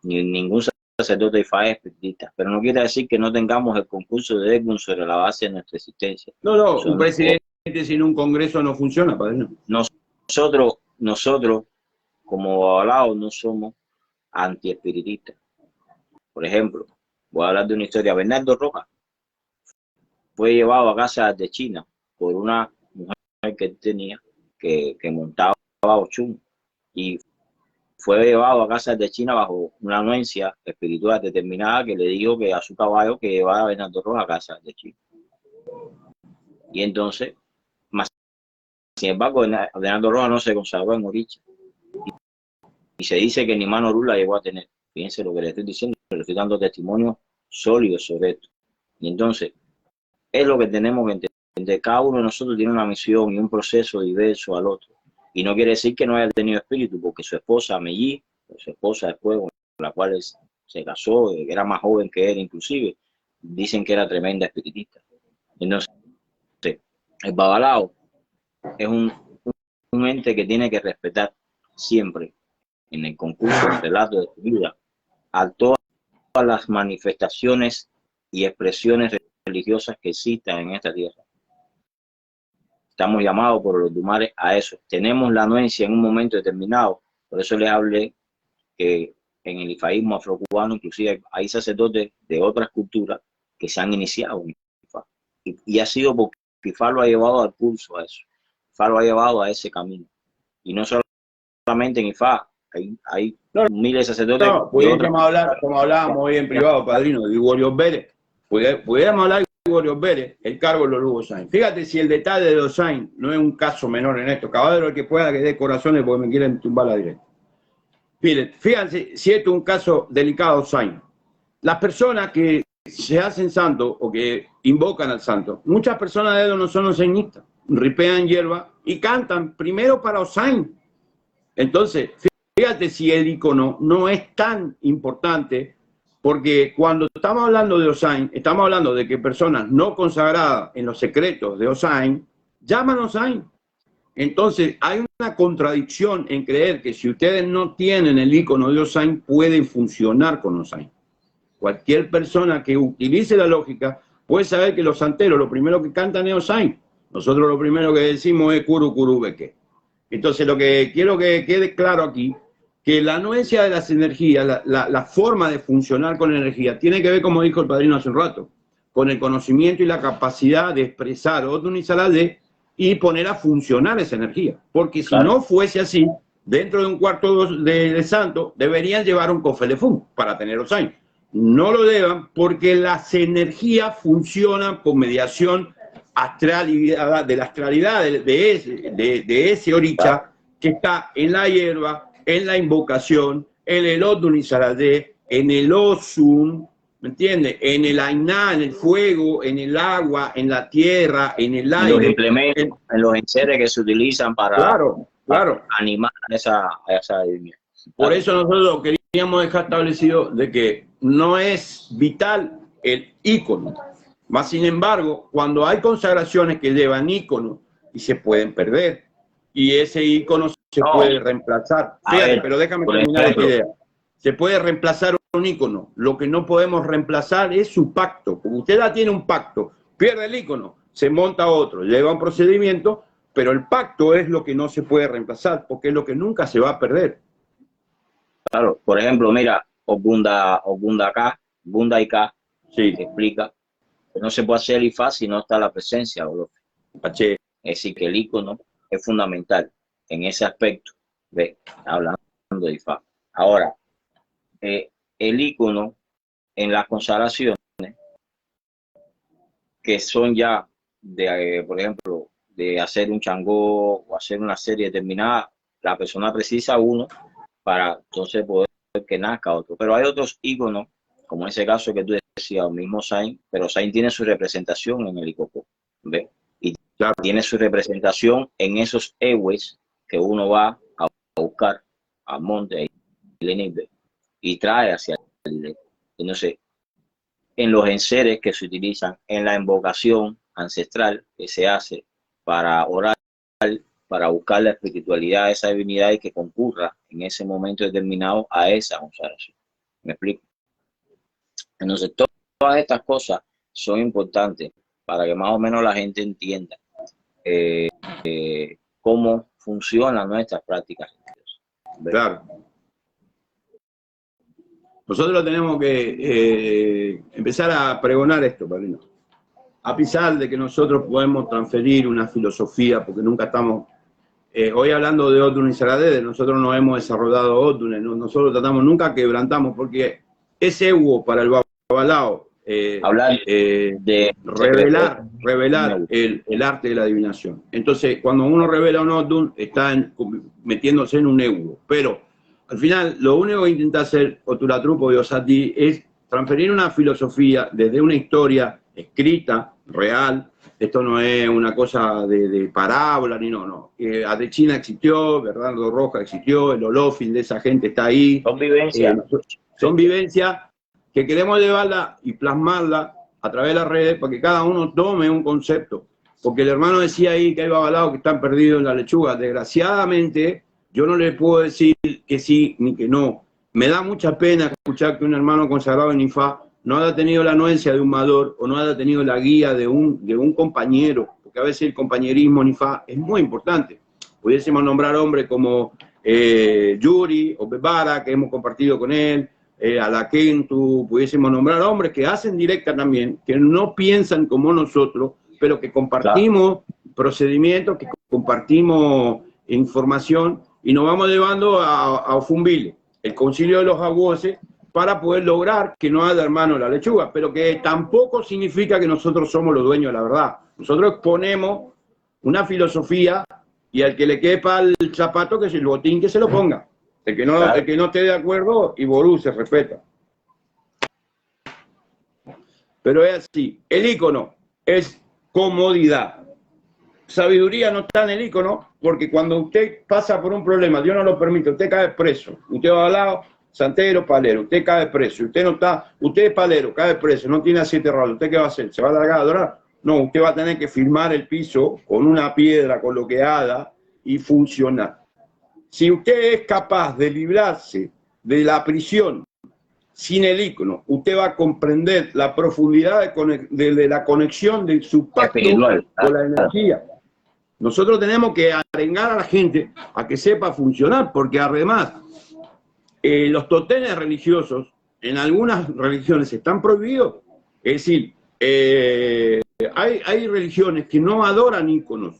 Ningún sacerdote de Ifá es espiritista, pero no quiere decir que no tengamos el concurso de Ekun sobre la base de nuestra existencia. No, un presidente sin un congreso no funciona, padre. Nosotros, como hablados, no somos antiespiritistas. Por ejemplo, voy a hablar de una historia. Bernardo Rojas fue llevado a casa de China por una mujer que tenía que montaba Ochum y fue llevado a casa de China bajo una anuencia espiritual determinada que le dijo que a su caballo que llevara a Bernardo Rojas a casa de China. Y entonces, sin embargo, Bernardo Rojas no se consagró en Oricha. Y se dice que ni mano Orula llegó a tener. Fíjense lo que le estoy diciendo, le estoy dando testimonio sólido sobre esto. Y entonces, es lo que tenemos que entender. Cada uno de nosotros tiene una misión y un proceso diverso al otro. Y no quiere decir que no haya tenido espíritu, porque su esposa, Mellí, su esposa después, con la cual se casó, era más joven que él inclusive, dicen que era tremenda espiritista. Entonces, el Babalao es un ente que tiene que respetar siempre, en el concurso, el relato de su vida, a todas las manifestaciones y expresiones religiosas que existan en esta tierra. Estamos llamados por Olodumare a eso. Tenemos la anuencia en un momento determinado. Por eso les hablé que en el ifaísmo afrocubano inclusive hay sacerdotes de otras culturas que se han iniciado en Ifá. Y ha sido porque Ifá lo ha llevado al curso a eso. Ifá lo ha llevado a ese camino. Y no solamente en Ifá, hay miles de sacerdotes. No, pudiéramos hablar, como hablábamos hoy en privado, padrino, de Gregorio Pérez. Pudiéramos hablar de Gregorio Pérez, el cargo de los Lugo Sainz. Fíjate si el detalle de los Sainz no es un caso menor en esto. Caballero, el que pueda que dé corazones porque me quieren tumbar la directa. Fíjense si esto es un caso delicado, Sainz. Las personas que se hacen santos o que invocan al santo, muchas personas de ellos no son osainistas, ripean hierba y cantan primero para Osain. Entonces, fíjate si el icono no es tan importante, porque cuando estamos hablando de Osain, estamos hablando de que personas no consagradas en los secretos de Osain llaman a Osain. Entonces, hay una contradicción en creer que si ustedes no tienen el icono de Osain, pueden funcionar con Osain. Cualquier persona que utilice la lógica puede saber que los santeros lo primero que cantan es Osain. Nosotros lo primero que decimos es Kuru Kuru Beke. Entonces, lo que quiero que quede claro aquí, que la anuencia de las energías, la forma de funcionar con energía, tiene que ver, como dijo el padrino hace un rato, con el conocimiento y la capacidad de expresar Odun y Saladé y poner a funcionar esa energía. Porque si no fuese así, dentro de un cuarto de santo, deberían llevar un cofre de fum para tener Osain. No lo deban porque las energías funcionan por mediación astralidad, de la astralidad de ese oricha que está en la hierba, en la invocación, en el Odun y Saladé, en el Osun, ¿me entiendes? En el Ainá, en el fuego, en el agua, en la tierra, en el aire. Los implementos, en los enseres que se utilizan para, para animar a esa divinidad. Por eso nosotros queríamos dejar establecido de que no es vital el ícono. Más sin embargo, cuando hay consagraciones que llevan ícono y se pueden perder, y ese ícono se puede reemplazar. Fíjate, pero déjame terminar esta idea. Se puede reemplazar un ícono. Lo que no podemos reemplazar es su pacto. Porque usted ya tiene un pacto, pierde el ícono, se monta otro, lleva un procedimiento, pero el pacto es lo que no se puede reemplazar, porque es lo que nunca se va a perder. Claro, por ejemplo, mira, Bunda K, sí, explica que no se puede hacer IFA si no está la presencia, es decir, que el ícono es fundamental en ese aspecto, hablando de IFA. Ahora, el ícono en las consagraciones, que son ya, por ejemplo, de hacer un changó o hacer una serie determinada, la persona precisa uno para entonces poder que nazca otro. Pero hay otros íconos, como en ese caso que tú decías, el mismo Osain, pero Osain tiene su representación en el Icocó, ¿ves? Y tiene su representación en esos ewes que uno va a buscar al monte y trae hacia el. Entonces, en los enseres que se utilizan, en la invocación ancestral que se hace para orar, para buscar la espiritualidad de esa divinidad y que concurra en ese momento determinado a esa consagración. ¿Me explico? Entonces, todas estas cosas son importantes para que más o menos la gente entienda cómo funcionan nuestras prácticas. Claro. Nosotros tenemos que empezar a pregonar esto, padrino. A pesar de que nosotros podemos transferir una filosofía, porque nunca estamos... hoy hablando de Odun y Saladé, nosotros no hemos desarrollado Odun, nosotros tratamos, nunca quebrantamos, porque es ego para el babalao revelar el arte de la adivinación. Entonces, cuando uno revela un Odun, está metiéndose en un ego. Pero, al final, lo único que intenta hacer Oturatrupo y Osati es transferir una filosofía desde una historia escrita, real. Esto no es una cosa de parábola, ni no. Adechina existió, Bernardo Roja existió, el Olofin de esa gente está ahí. Son vivencias. Son vivencias que queremos llevarla y plasmarla a través de las redes para que cada uno tome un concepto. Porque el hermano decía ahí que hay babalaos que están perdidos en la lechuga. Desgraciadamente, yo no le puedo decir que sí ni que no. Me da mucha pena escuchar que un hermano consagrado en IFA no haya tenido la anuencia de un mador o no haya tenido la guía de un compañero, porque a veces el compañerismo en IFA es muy importante. Pudiésemos nombrar hombres como Yuri o Bebara, que hemos compartido con él, Alakentu, pudiésemos nombrar hombres que hacen directa también, que no piensan como nosotros, pero que compartimos procedimientos, que compartimos información y nos vamos llevando a Ofumbile, el concilio de los aguoses, para poder lograr que no haya hermano la lechuga, pero que tampoco significa que nosotros somos los dueños de la verdad. Nosotros exponemos una filosofía y al que le quepa el zapato, que es el botín, que se lo ponga. El que no esté de acuerdo, y Ború se respeta. Pero es así. El ícono es comodidad. Sabiduría no está en el ícono, porque cuando usted pasa por un problema, Dios no lo permite, usted cae preso. Usted va al lado, santero, palero, usted cae preso. Usted no está, usted es palero, cae preso, no tiene 7 ralos. ¿Usted qué va a hacer? ¿Se va a largar a adorar? No, usted va a tener que firmar el piso con una piedra coloqueada y funcionar. Si usted es capaz de librarse de la prisión sin el ícono, usted va a comprender la profundidad de la conexión de su pacto con la energía. Nosotros tenemos que arengar a la gente a que sepa funcionar, porque además los totenes religiosos en algunas religiones están prohibidos. Es decir, hay religiones que no adoran íconos,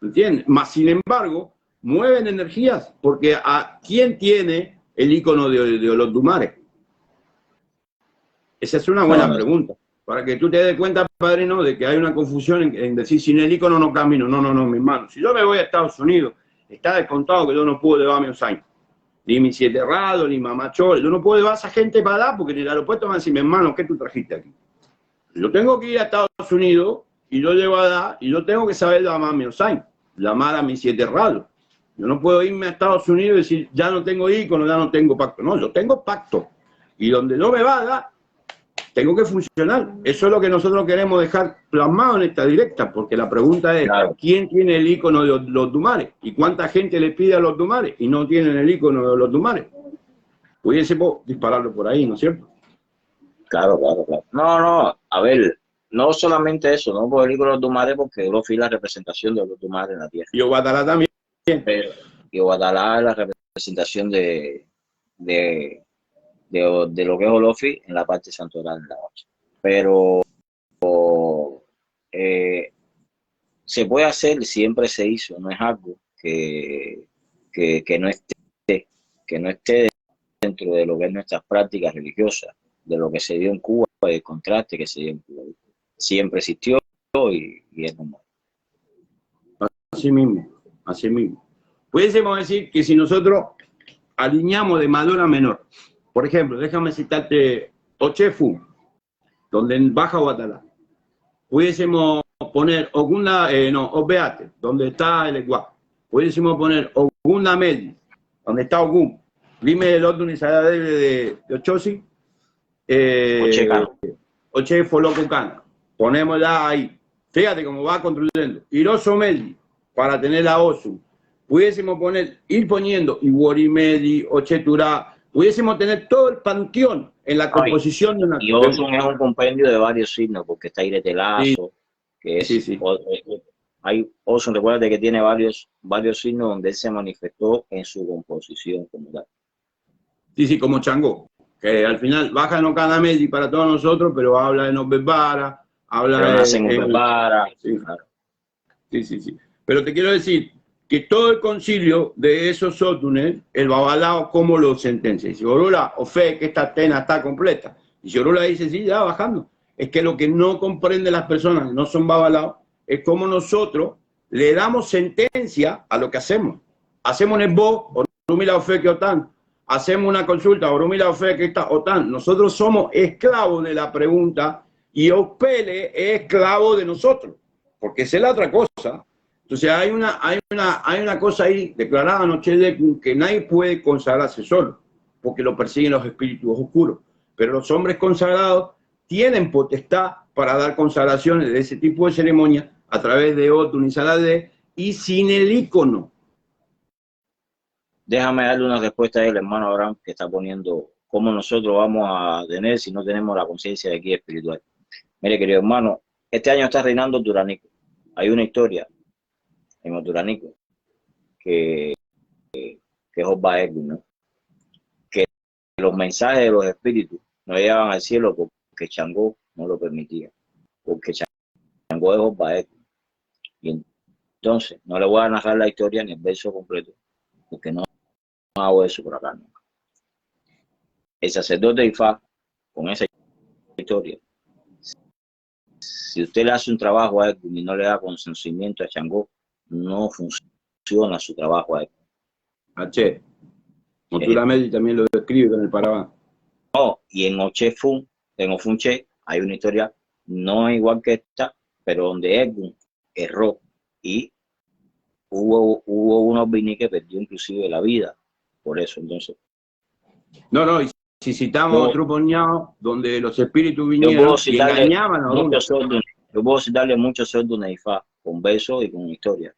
¿entiendes? Mas, sin embargo, mueven energías, porque ¿a quién tiene el ícono de Olodumare? Esa es una buena pregunta, para que tú te des cuenta, padrino, de que hay una confusión en decir sin el ícono no camino. No, mi hermano. Si yo me voy a Estados Unidos, está descontado que yo no puedo llevarme a Osain, ni mi siete errado, ni mamá Chole. Yo no puedo llevar a esa gente para allá, porque en el aeropuerto van a decir, mi hermano, ¿qué tú trajiste aquí? Yo tengo que ir a Estados Unidos, y yo llevo allá, y yo tengo que saber llamarme Osain, llamar a mi siete errado. Yo no puedo irme a Estados Unidos y decir, ya no tengo ícono, ya no tengo pacto. No, yo tengo pacto. Y donde yo me vaya, tengo que funcionar. Eso es lo que nosotros queremos dejar plasmado en esta directa, porque la pregunta es, claro, ¿quién tiene el ícono de Olodumare? ¿Y cuánta gente le pide a Olodumare y no tienen el ícono de Olodumare? Pudiésemos dispararlo por ahí, ¿no es cierto? Claro. No, a ver, no solamente eso, no por el ícono de Olodumare, porque Olofi es la representación de Olodumare en la tierra. Y Obatalá también. Pero, y Obatalá es la representación de lo que es Olofi en la parte santoral de la noche. Pero se puede hacer, siempre se hizo, no es algo que no esté dentro de lo que es nuestras prácticas religiosas, de lo que se dio en Cuba, el contraste que se dio en Cuba. Siempre existió y es normal. Así mismo. Pudiésemos decir que si nosotros alineamos de mayor a menor, por ejemplo, déjame citarte Ochefu, donde baja Obatalá. Pudiésemos poner Obeate, donde está el Eguá. Pudiésemos poner Ogún Medi, donde está Ogún. Dime el otro de Ochosi. Oche Folocucana. Ponemos ya ahí. Fíjate cómo va construyendo. Iroso Medi, para tener a Osu. Pudiésemos ir poniendo Iwori Medi, Ocheturá. Pudiésemos tener todo el panteón en la composición de una... Y Osun es un compendio de varios signos, porque está Iretelazo, sí, que es... Sí. Hay Osun, recuerda que tiene varios signos donde él se manifestó en su composición como tal. Sí, como Changó, que al final baja en Ocanamedi para todos nosotros, pero habla de Nobebara, habla de... Nobebara, sí, claro. Sí. Pero te quiero decir que todo el concilio de esos sótunes, el Babalao, ¿cómo lo sentencia? Y si Orula o fe que esta tena está completa, y si Orula dice, sí, ya bajando. Es que lo que no comprende las personas que no son Babalao es cómo nosotros le damos sentencia a lo que hacemos. Hacemos un esbo, Orumila o fe que otan. Hacemos una consulta, Orumila o fe que está otan. Nosotros somos esclavos de la pregunta y Opele es esclavo de nosotros, porque esa es la otra cosa. Entonces hay una cosa ahí declarada anoche de que nadie puede consagrarse solo, porque lo persiguen los espíritus oscuros. Pero los hombres consagrados tienen potestad para dar consagraciones de ese tipo de ceremonia a través de Otun y Saladé y sin el ícono. Déjame darle una respuesta a él, hermano Abraham, que está poniendo cómo nosotros vamos a tener si no tenemos la conciencia de aquí espiritual. Mire, querido hermano, este año está reinando Turanico. Hay una historia en Oturanico que es Osba Edwin, ¿no? Que los mensajes de los espíritus no llegaban al cielo porque Changó no lo permitía, porque Changó es Osba Edwin. Y entonces no le voy a narrar la historia ni el verso completo, porque no hago eso por acá nunca. El sacerdote Ifá, con esa historia, si usted le hace un trabajo a Edwin y no le da consentimiento a Changó, no funciona su trabajo ahí. H. Motulamedi también lo describe en el Parabán. No, y en Ochefun, en Ofunche, hay una historia no igual que esta, pero donde Edwin erró y hubo unos Bini que perdió inclusive la vida. Por eso, entonces. No, y si citamos otro puñado donde los espíritus vinieron y engañaban a uno. Yo puedo citarle muchos órdenes de Ifá, con versos y con historia.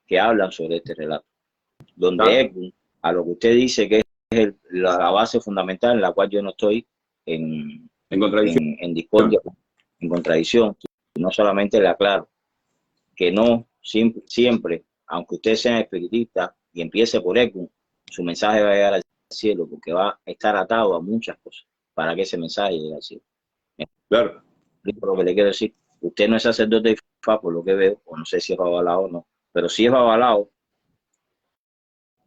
que hablan sobre este relato, donde Edgún, a lo que usted dice que es la base fundamental en la cual yo no estoy en contradicción, en discordia, en contradicción, no solamente le aclaro que no siempre, aunque usted sea espiritista y empiece por Edgún, su mensaje va a llegar al cielo, porque va a estar atado a muchas cosas para que ese mensaje llegue al cielo. Claro. Lo que le quiero decir, usted no es sacerdote de Ifá, por lo que veo, o no sé si es babalao o no, pero si es babalao,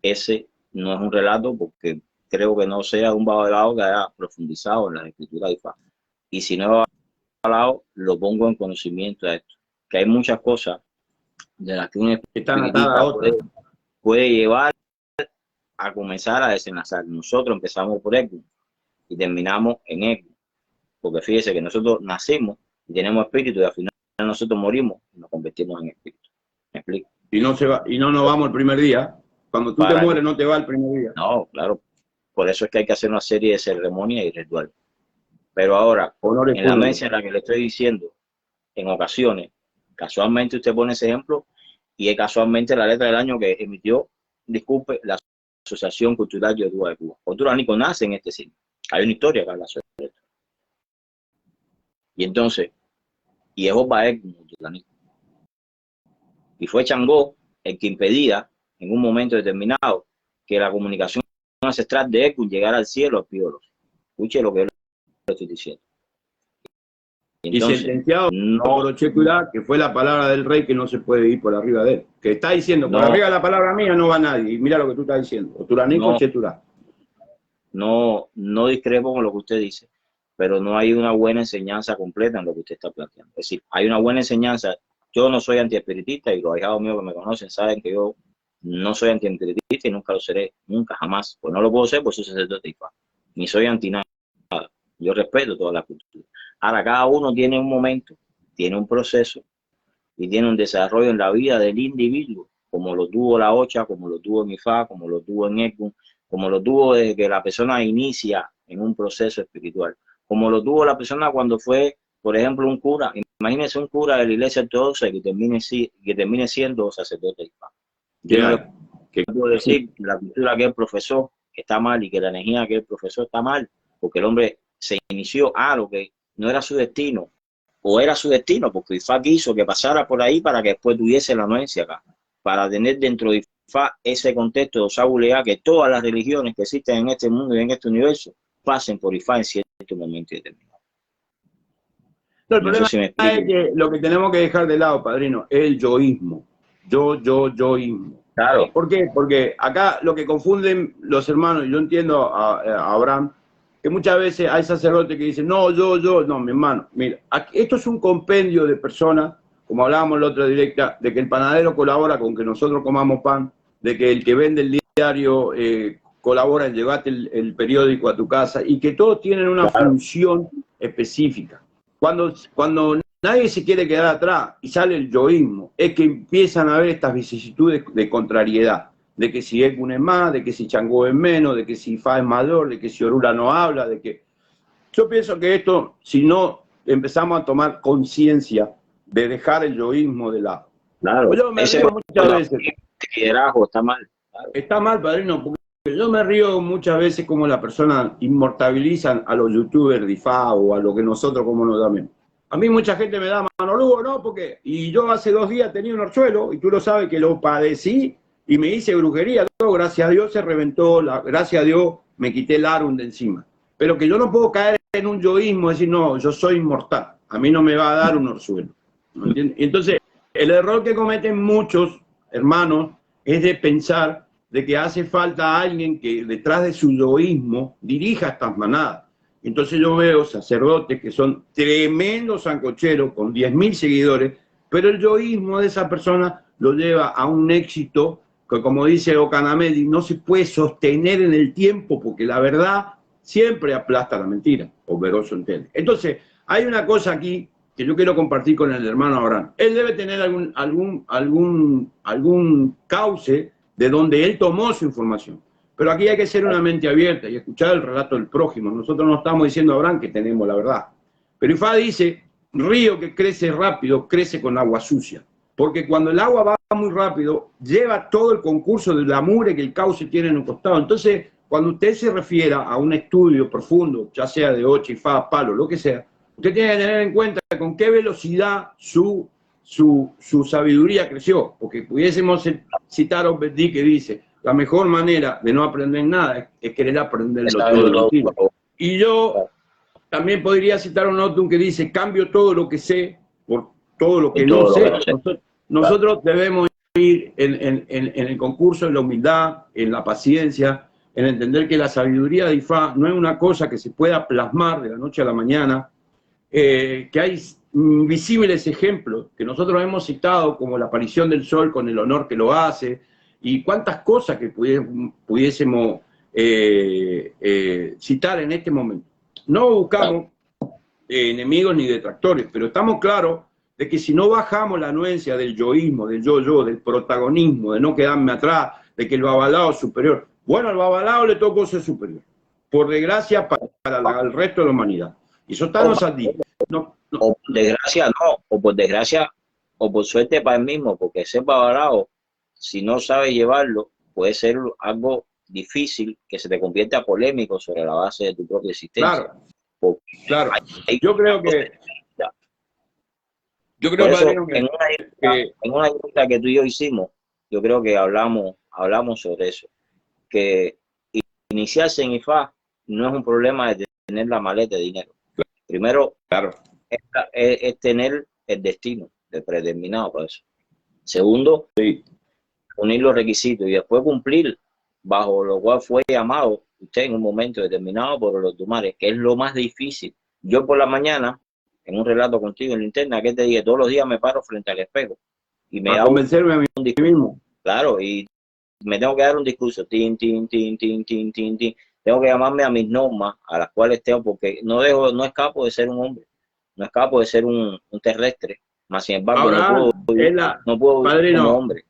ese no es un relato, porque creo que no sea un babalao que haya profundizado en las escrituras de Ifá. Y si no es babalao, lo pongo en conocimiento de esto, que hay muchas cosas de las que un espiritista puede llevar a comenzar a desenlazar. Nosotros empezamos por Edgún y terminamos en Edgún, porque fíjese que nosotros nacimos y tenemos espíritu y al final nosotros morimos y nos convertimos en espíritu. ¿Me explico? Y no nos vamos el primer día. Cuando tú te mueres no te va el primer día. No, claro. Por eso es que hay que hacer una serie de ceremonias y rituales. Pero ahora, en la anuencia en la que le estoy diciendo, en ocasiones, casualmente usted pone ese ejemplo y es casualmente la letra del año que emitió, disculpe, la Asociación Cultural Yoruba de Cuba. Oturánico nace en este signo. Hay una historia que habla sobre esto. Y entonces, y es Obaek, y fue Changó el que impedía en un momento determinado que la comunicación ancestral de Ekun llegara al cielo, al Píolos. Escuche lo que le estoy diciendo. Entonces, y sentenciado por Ocheculá, que fue la palabra del rey, que no se puede ir por arriba de él. Que está diciendo, por arriba de la palabra mía no va nadie. Y mira lo que tú estás diciendo. Oturanico, Chetulá. No discrepo con lo que usted dice, pero no hay una buena enseñanza completa en lo que usted está planteando. Es decir, hay una buena enseñanza. Yo no soy antiespiritista y los ahijados míos que me conocen saben que yo no soy antiespiritista y nunca lo seré, nunca, jamás. Pues no lo puedo ser, pues soy sacerdote de Ifá. Ni soy anti nada. Yo respeto toda la cultura. Ahora, cada uno tiene un momento, tiene un proceso y tiene un desarrollo en la vida del individuo, como lo tuvo la Ocha, como lo tuvo en Ifá, como lo tuvo en Ekun, como lo tuvo desde que la persona inicia en un proceso espiritual, como lo tuvo la persona cuando fue, por ejemplo, un cura. Imagínense un cura de la iglesia ortodoxa que termine siendo sacerdote de Ifá. Yo no le puedo decir que la cultura que él profesó está mal y que la energía que él profesó está mal, porque el hombre se inició a lo que no era su destino, o era su destino, porque Ifá quiso que pasara por ahí para que después tuviese la anuencia acá, para tener dentro de Ifá ese contexto de Osagulea, que todas las religiones que existen en este mundo y en este universo pasen por Ifá en cierto momento determinado. No, el problema es que lo que tenemos que dejar de lado, padrino, es el yoísmo. Yoísmo. Claro. ¿Por qué? Porque acá lo que confunden los hermanos, y yo entiendo a Abraham, que muchas veces hay sacerdotes que dicen, no, no, mi hermano, mira, esto es un compendio de personas, como hablábamos en la otra directa, de que el panadero colabora con que nosotros comamos pan, de que el que vende el diario colabora en llevarte el periódico a tu casa, y que todos tienen una función específica. Cuando nadie se quiere quedar atrás y sale el yoísmo, es que empiezan a haber estas vicisitudes de contrariedad, de que si Ekun es más, de que si Changó es menos, de que si Ifá es mayor, de que si Orula no habla, de que... Yo pienso que esto, si no empezamos a tomar conciencia de dejar el yoísmo de lado. Claro, yo me río muchas veces. El liderazgo está mal. Claro. Está mal, padrino, porque yo me río muchas veces como las personas inmortabilizan a los youtubers de Ifá o a lo que nosotros como nos llamemos. A mí mucha gente me da mano Lugo, ¿no? Porque, y yo hace 2 días tenía un orzuelo, y tú lo sabes que lo padecí, y me hice brujería, todo, gracias a Dios se reventó, gracias a Dios me quité el arum de encima. Pero que yo no puedo caer en un yoísmo, decir, no, yo soy inmortal, a mí no me va a dar un orzuelo. ¿No entiendes? Entonces, el error que cometen muchos hermanos es de pensar de que hace falta alguien que detrás de su yoísmo dirija estas manadas. Entonces yo veo sacerdotes que son tremendos sancocheros con 10.000 seguidores, pero el yoísmo de esa persona lo lleva a un éxito que, como dice Ocanamedi, no se puede sostener en el tiempo porque la verdad siempre aplasta la mentira, o Veroso entiende. Entonces, hay una cosa aquí que yo quiero compartir con el hermano Abraham. Él debe tener algún cauce de donde él tomó su información. Pero aquí hay que ser una mente abierta y escuchar el relato del prójimo. Nosotros no estamos diciendo a Abraham que tenemos la verdad. Pero Ifá dice, río que crece rápido, crece con agua sucia. Porque cuando el agua va muy rápido, lleva todo el concurso de la mugre que el cauce tiene en un costado. Entonces, cuando usted se refiera a un estudio profundo, ya sea de Ocha, Ifá, Palo, lo que sea, usted tiene que tener en cuenta con qué velocidad su sabiduría creció, porque pudiésemos citar a Obedí que dice, la mejor manera de no aprender nada es querer aprenderlo todo. Y yo también podría citar a un Otum que dice, cambio todo lo que sé por todo lo que no sé. Nosotros debemos ir en el concurso, en la humildad, en la paciencia, en entender que la sabiduría de Ifá no es una cosa que se pueda plasmar de la noche a la mañana, que hay visibles ejemplos que nosotros hemos citado, como la aparición del sol con el honor que lo hace, y cuántas cosas que pudiésemos citar en este momento. No buscamos enemigos ni detractores, pero estamos claros de que si no bajamos la anuencia del yoísmo, del yo-yo, del protagonismo, de no quedarme atrás, de que el babalao es superior. Bueno, al babalao le tocó ser superior, por desgracia para el resto de la humanidad. Y eso está nos al día. No. O por desgracia no, o por desgracia, o por suerte para el mismo, porque ese babalao, si no sabes llevarlo, puede ser algo difícil que se te convierta polémico sobre la base de tu propia existencia. Claro. Yo creo que en una entrevista que tú y yo hicimos, yo creo que hablamos sobre eso, que iniciarse en Ifá no es un problema de tener la maleta de dinero. Primero, es tener el destino predeterminado para eso. Segundo, unir los requisitos y después cumplir bajo lo cual fue llamado usted en un momento determinado por los Tumares, que es lo más difícil. Yo por la mañana, en un relato contigo en la interna, que te dije, todos los días me paro frente al espejo y me hago convencerme a mí mismo. Claro, y me tengo que dar un discurso, tin. Tengo que llamarme a mis normas, a las cuales tengo, porque no escapo de ser un hombre, no escapo de ser un terrestre, más sin embargo Abraham, no puedo padrino, como hombre.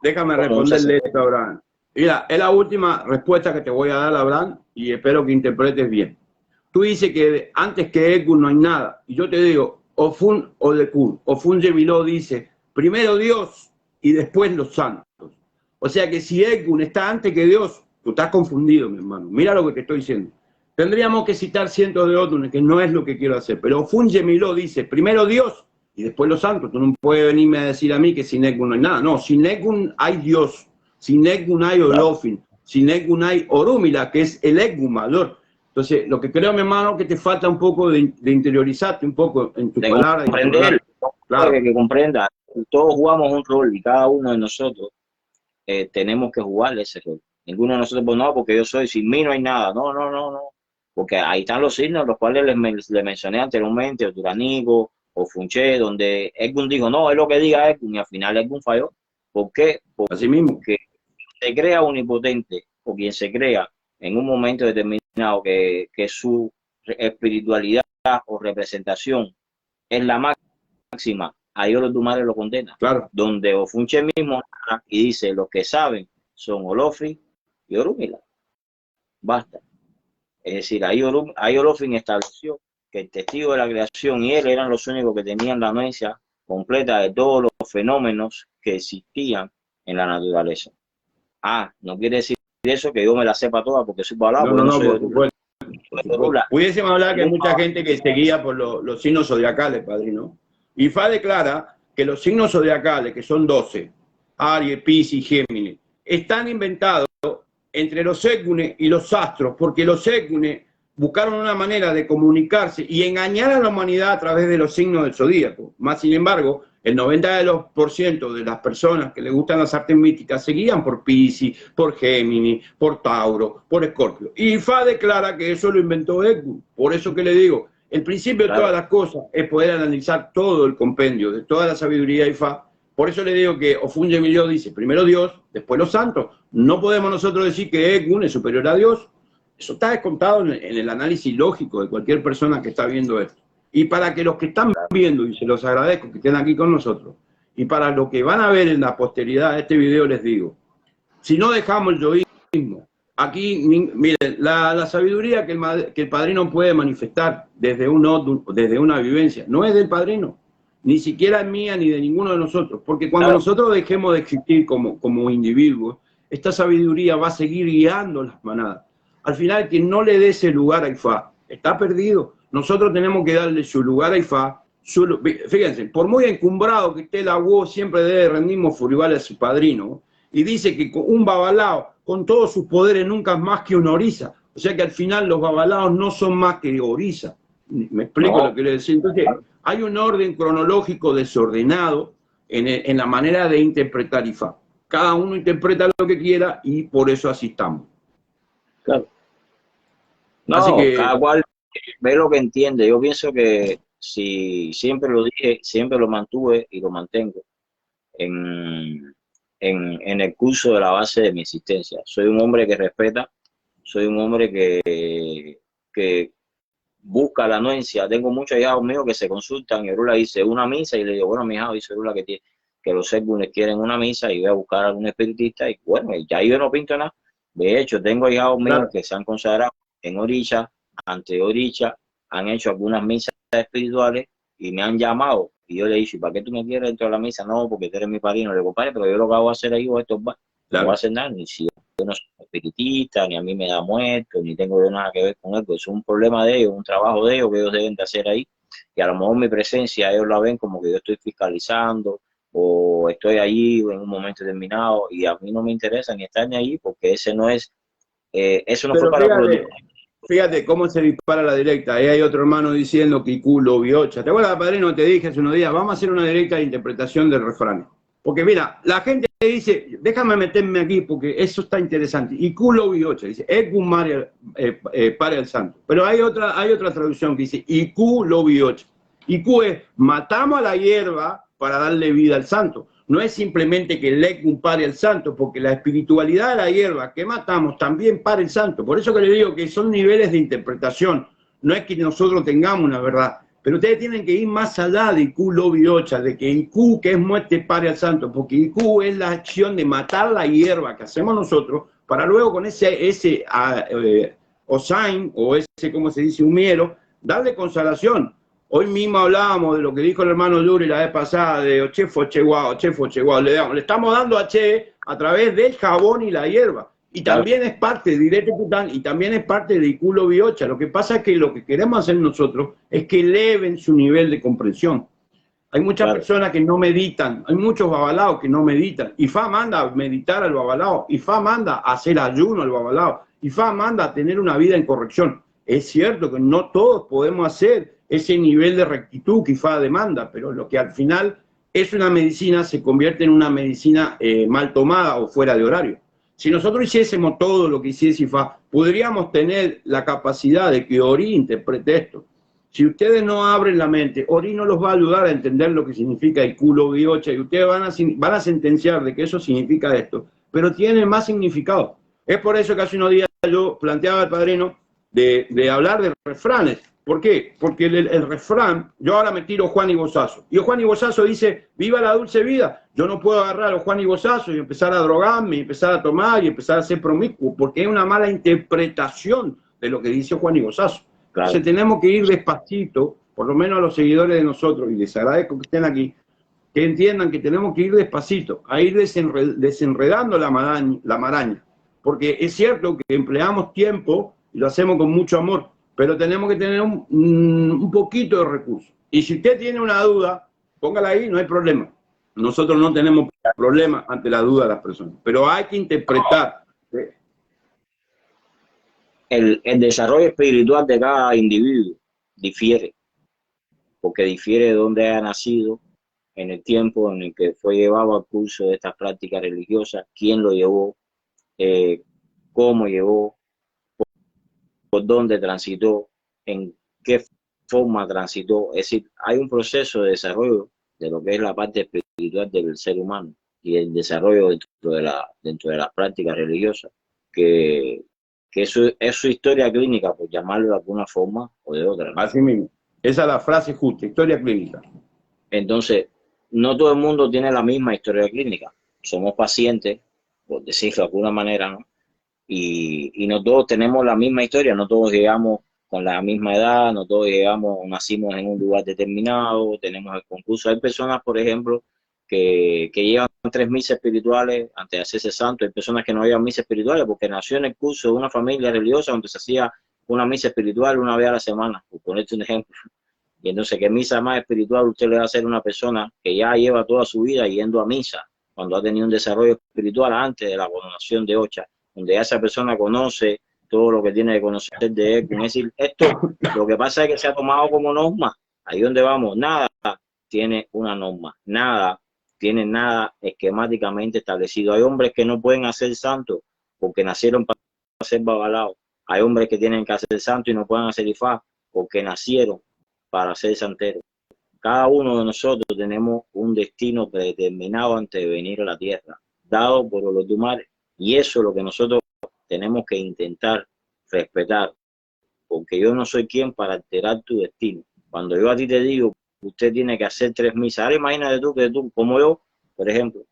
Déjame responderle esto, Abraham. Mira, es la última respuesta que te voy a dar, Abraham, y espero que interpretes bien. Tú dices que antes que Ekun no hay nada, y yo te digo, Ofun Odekun, Ofun Yeviló dice, primero Dios y después los santos. O sea que si Ekun está antes que Dios, tú estás confundido, mi hermano. Mira lo que te estoy diciendo. Tendríamos que citar cientos de otros, que no es lo que quiero hacer, pero Ofun Yeviló dice, primero Dios y después los santos. Tú no puedes venirme a decir a mí que sin Ekun no hay nada. No, sin Ekun hay Dios. Sin Ekun hay Olofin, sin Ekun hay Orúmila, que es el Ekun mayor. Entonces, lo que creo, mi hermano, que te falta un poco de interiorizarte un poco en tu palabra. Comprender, claro. Que comprenda, todos jugamos un rol y cada uno de nosotros tenemos que jugarle ese rol. Ninguno de nosotros, pues no, porque yo soy, sin mí no hay nada. No. Porque ahí están los signos, los cuales les mencioné anteriormente, o Turanigo, o Funché, donde Ekun dijo, no, es lo que diga Ekun, y al final Ekun falló. ¿Por qué? Así mismo. Porque se crea omnipotente, o quien se crea en un momento determinado que su espiritualidad o representación es la máxima, a ellos los Tumares lo condenan. Claro. Donde Ofunche mismo y dice, los que saben son Olofi y Orúmila. Basta. Es decir, ahí Olofin estableció que el testigo de la creación y él eran los únicos que tenían la anuencia completa de todos los fenómenos que existían en la naturaleza. No quiere decir eso que yo me la sepa toda porque soy palabra. Pudiésemos hablar que hay mucha gente que seguía por los signos zodiacales, padrino. Ifá declara que los signos zodiacales, que son 12, Aries, Piscis y Géminis, están inventados entre los écunes y los astros, porque los écunes buscaron una manera de comunicarse y engañar a la humanidad a través de los signos del zodíaco. Más sin embargo, el 90% de las personas que les gustan las artes místicas se guían por Piscis, por Géminis, por Tauro, por Escorpio. Y Ifá declara que eso lo inventó Ekun. Por eso que le digo, el principio de todas las cosas es poder analizar todo el compendio de toda la sabiduría de Ifá. Por eso le digo que Ofun Yeviló dice, primero Dios, después los santos. No podemos nosotros decir que Ekun es superior a Dios. Eso está descontado en el análisis lógico de cualquier persona que está viendo esto. Y para que los que están viendo, y se los agradezco que estén aquí con nosotros, y para los que van a ver en la posteridad de este video les digo, si no dejamos el yoísmo, aquí, miren, la sabiduría que el padrino puede manifestar desde una vivencia, no es del padrino, ni siquiera es mía ni de ninguno de nosotros, porque cuando nosotros dejemos de existir como individuos, esta sabiduría va a seguir guiando las manadas. Al final, quien no le dé ese lugar a Ifá está perdido. Nosotros tenemos que darle su lugar a Ifá. Fíjense, por muy encumbrado que esté el agua, siempre debe rendir furibal a su padrino. Y dice que un babalao, con todos sus poderes, nunca es más que una orisa. O sea que al final los babalaos no son más que orisa. ¿Me explico lo que quiero decir? Entonces, hay un orden cronológico desordenado en la manera de interpretar Ifá. Cada uno interpreta lo que quiera y por eso así estamos. Claro. No, así que, cada cual ve lo que entiende. Yo pienso que si siempre lo dije, siempre lo mantuve y lo mantengo en el curso de la base de mi existencia. Soy un hombre que respeta, soy un hombre que busca la anuencia. Tengo muchos hijados míos que se consultan y Orula dice una misa y le digo, bueno, mi hijado dice Orula que los segures quieren una misa y voy a buscar a algún espiritista y bueno, ya yo no pinto nada. De hecho, tengo hijados míos que se han consagrado en Oricha, ante Oricha, han hecho algunas misas espirituales y me han llamado. Y yo le dije, ¿para qué tú me quieres dentro de la misa? No, porque tú eres mi padrino. Le digo, padre, pero yo lo que hago hacer ahí, esto no voy a hacer nada, ni si yo no soy espiritista, ni a mí me da muerto, ni tengo yo nada que ver con él, pues es un problema de ellos, un trabajo de ellos que ellos deben de hacer ahí. Y a lo mejor mi presencia, ellos la ven como que yo estoy fiscalizando o estoy allí en un momento determinado y a mí no me interesa ni estar ni allí porque ese no es, eso no fue para producir. Fíjate cómo se dispara la directa. Ahí hay otro hermano diciendo que Iku lo viocha. ¿Te acuerdas, padrino? Te dije hace unos días, vamos a hacer una directa de interpretación del refrán. Porque mira, la gente dice, déjame meterme aquí porque eso está interesante. Iku lo viocha, dice, Eku pare al santo. Pero hay otra traducción que dice, Iku lo viocha. Iku es, matamos a la hierba para darle vida al santo. No es simplemente que el Eku pare al santo, porque la espiritualidad de la hierba que matamos también para el santo. Por eso que le digo que son niveles de interpretación. No es que nosotros tengamos una verdad. Pero ustedes tienen que ir más allá de Iku Lobi Ocha, de que Iku, que es muerte, pare al santo. Porque Iku es la acción de matar la hierba que hacemos nosotros, para luego con ese Osain, o ese, como se dice, humiero, darle consagración. Hoy mismo hablábamos de lo que dijo el hermano Yuri la vez pasada, de Ochefo Cheguao. Le estamos dando a Che a través del jabón y la hierba. Y también es parte de Direte Pután y también es parte de Iku Lobi Ocha. Lo que pasa es que lo que queremos hacer nosotros es que eleven su nivel de comprensión. Hay muchas personas que no meditan, hay muchos babalaos que no meditan. Ifá manda a meditar al babalao, Ifá manda a hacer ayuno al babalao, Ifá manda a tener una vida en corrección. Es cierto que no todos podemos hacer ese nivel de rectitud que Ifá demanda, pero lo que al final es una medicina se convierte en una medicina mal tomada o fuera de horario. Si nosotros hiciésemos todo lo que hiciese Ifá, podríamos tener la capacidad de que Ori interprete esto. Si ustedes no abren la mente, Ori no los va a ayudar a entender lo que significa Iku Lobi Ocha y ustedes van a sentenciar de que eso significa esto, pero tiene más significado. Es por eso que hace unos días yo planteaba al padrino de hablar de refranes. ¿Por qué? Porque el refrán, yo ahora me tiro Juan y Bozazo. Y Juan y Bozazo dice, viva la dulce vida. Yo no puedo agarrar a Juan y Bozazo y empezar a drogarme, y empezar a tomar y empezar a ser promiscuo, porque es una mala interpretación de lo que dice Juan y Bozazo. Claro. Entonces tenemos que ir despacito, por lo menos a los seguidores de nosotros, y les agradezco que estén aquí, que entiendan que tenemos que ir despacito, a ir desenredando la maraña. Porque es cierto que empleamos tiempo y lo hacemos con mucho amor, pero tenemos que tener un poquito de recursos. Y si usted tiene una duda, póngala ahí, no hay problema. Nosotros no tenemos problema ante la duda de las personas, pero hay que interpretar. El desarrollo espiritual de cada individuo difiere, porque difiere de dónde haya nacido, en el tiempo en el que fue llevado al curso de estas prácticas religiosas, quién lo llevó, cómo llevó, por dónde transitó, en qué forma transitó. Es decir, hay un proceso de desarrollo de lo que es la parte espiritual del ser humano y el desarrollo dentro de las prácticas religiosas, que eso es su historia clínica, por llamarlo de alguna forma o de otra, ¿no? Así mismo. Esa es la frase justa, historia clínica. Entonces, no todo el mundo tiene la misma historia clínica. Somos pacientes, por decirlo de alguna manera, ¿no? Y no todos tenemos la misma historia, no todos llegamos con la misma edad, no todos llegamos, nacimos en un lugar determinado, tenemos el concurso. Hay personas, por ejemplo, que llevan 3 misas espirituales antes de hacerse santo. Hay personas que no llevan misas espirituales porque nació en el curso de una familia religiosa donde se hacía una misa espiritual una vez a la semana, por ponerte un ejemplo. Y entonces, ¿qué misa más espiritual usted le va a hacer a una persona que ya lleva toda su vida yendo a misa, cuando ha tenido un desarrollo espiritual antes de la coronación de Ocha, donde ya esa persona conoce todo lo que tiene que conocer de él? Es decir, esto, lo que pasa es que se ha tomado como norma. Ahí donde vamos, nada tiene una norma, nada tiene nada esquemáticamente establecido. Hay hombres que no pueden hacer santo porque nacieron para ser babalaos. Hay hombres que tienen que hacer santo y no pueden hacer ifá porque nacieron para ser santeros. Cada uno de nosotros tenemos un destino predeterminado antes de venir a la tierra, dado por los Dumares. Y eso es lo que nosotros tenemos que intentar respetar, porque yo no soy quien para alterar tu destino. Cuando yo a ti te digo, usted tiene que hacer 3 misas. Ahora imagínate tú que tú, como yo, por ejemplo,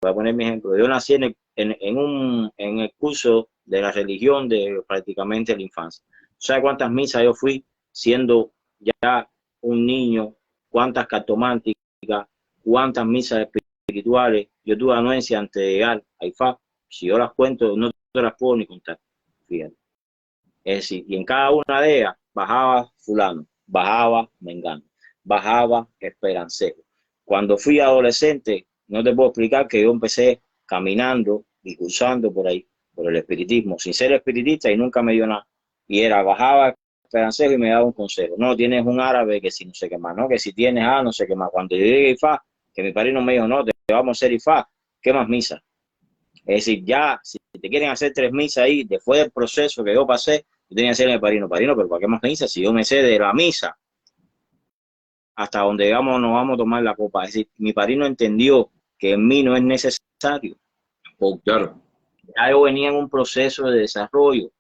voy a poner mi ejemplo, yo nací en el curso de la religión de prácticamente la infancia. ¿Sabes cuántas misas yo fui siendo ya un niño? ¿Cuántas cartománticas? ¿Cuántas misas espirituales? Yo tuve anuencia antes de llegar a IFA. Si yo las cuento, no te las puedo ni contar. Fíjate. Es decir, y en cada una de ellas bajaba fulano, bajaba mengano, bajaba esperancero. Cuando fui adolescente, no te puedo explicar que yo empecé caminando y cursando por ahí, por el espiritismo, sin ser espiritista, y nunca me dio nada. Y era, bajaba esperancero y me daba un consejo. No, tienes un árabe que si no sé qué más, no, que si tienes no sé qué más. Cuando yo llegué a IFA, que mi padrino me dijo, no, te vamos a hacer IFA, ¿qué más misa? Es decir, ya, si te quieren hacer 3 misas ahí, después del proceso que yo pasé, yo tenía que ser el padrino, pero ¿para qué más misas? Si yo me sé de la misa hasta donde digamos nos vamos a tomar la copa. Es decir, mi padrino entendió que en mí no es necesario, porque Claro. ya yo venía en un proceso de desarrollo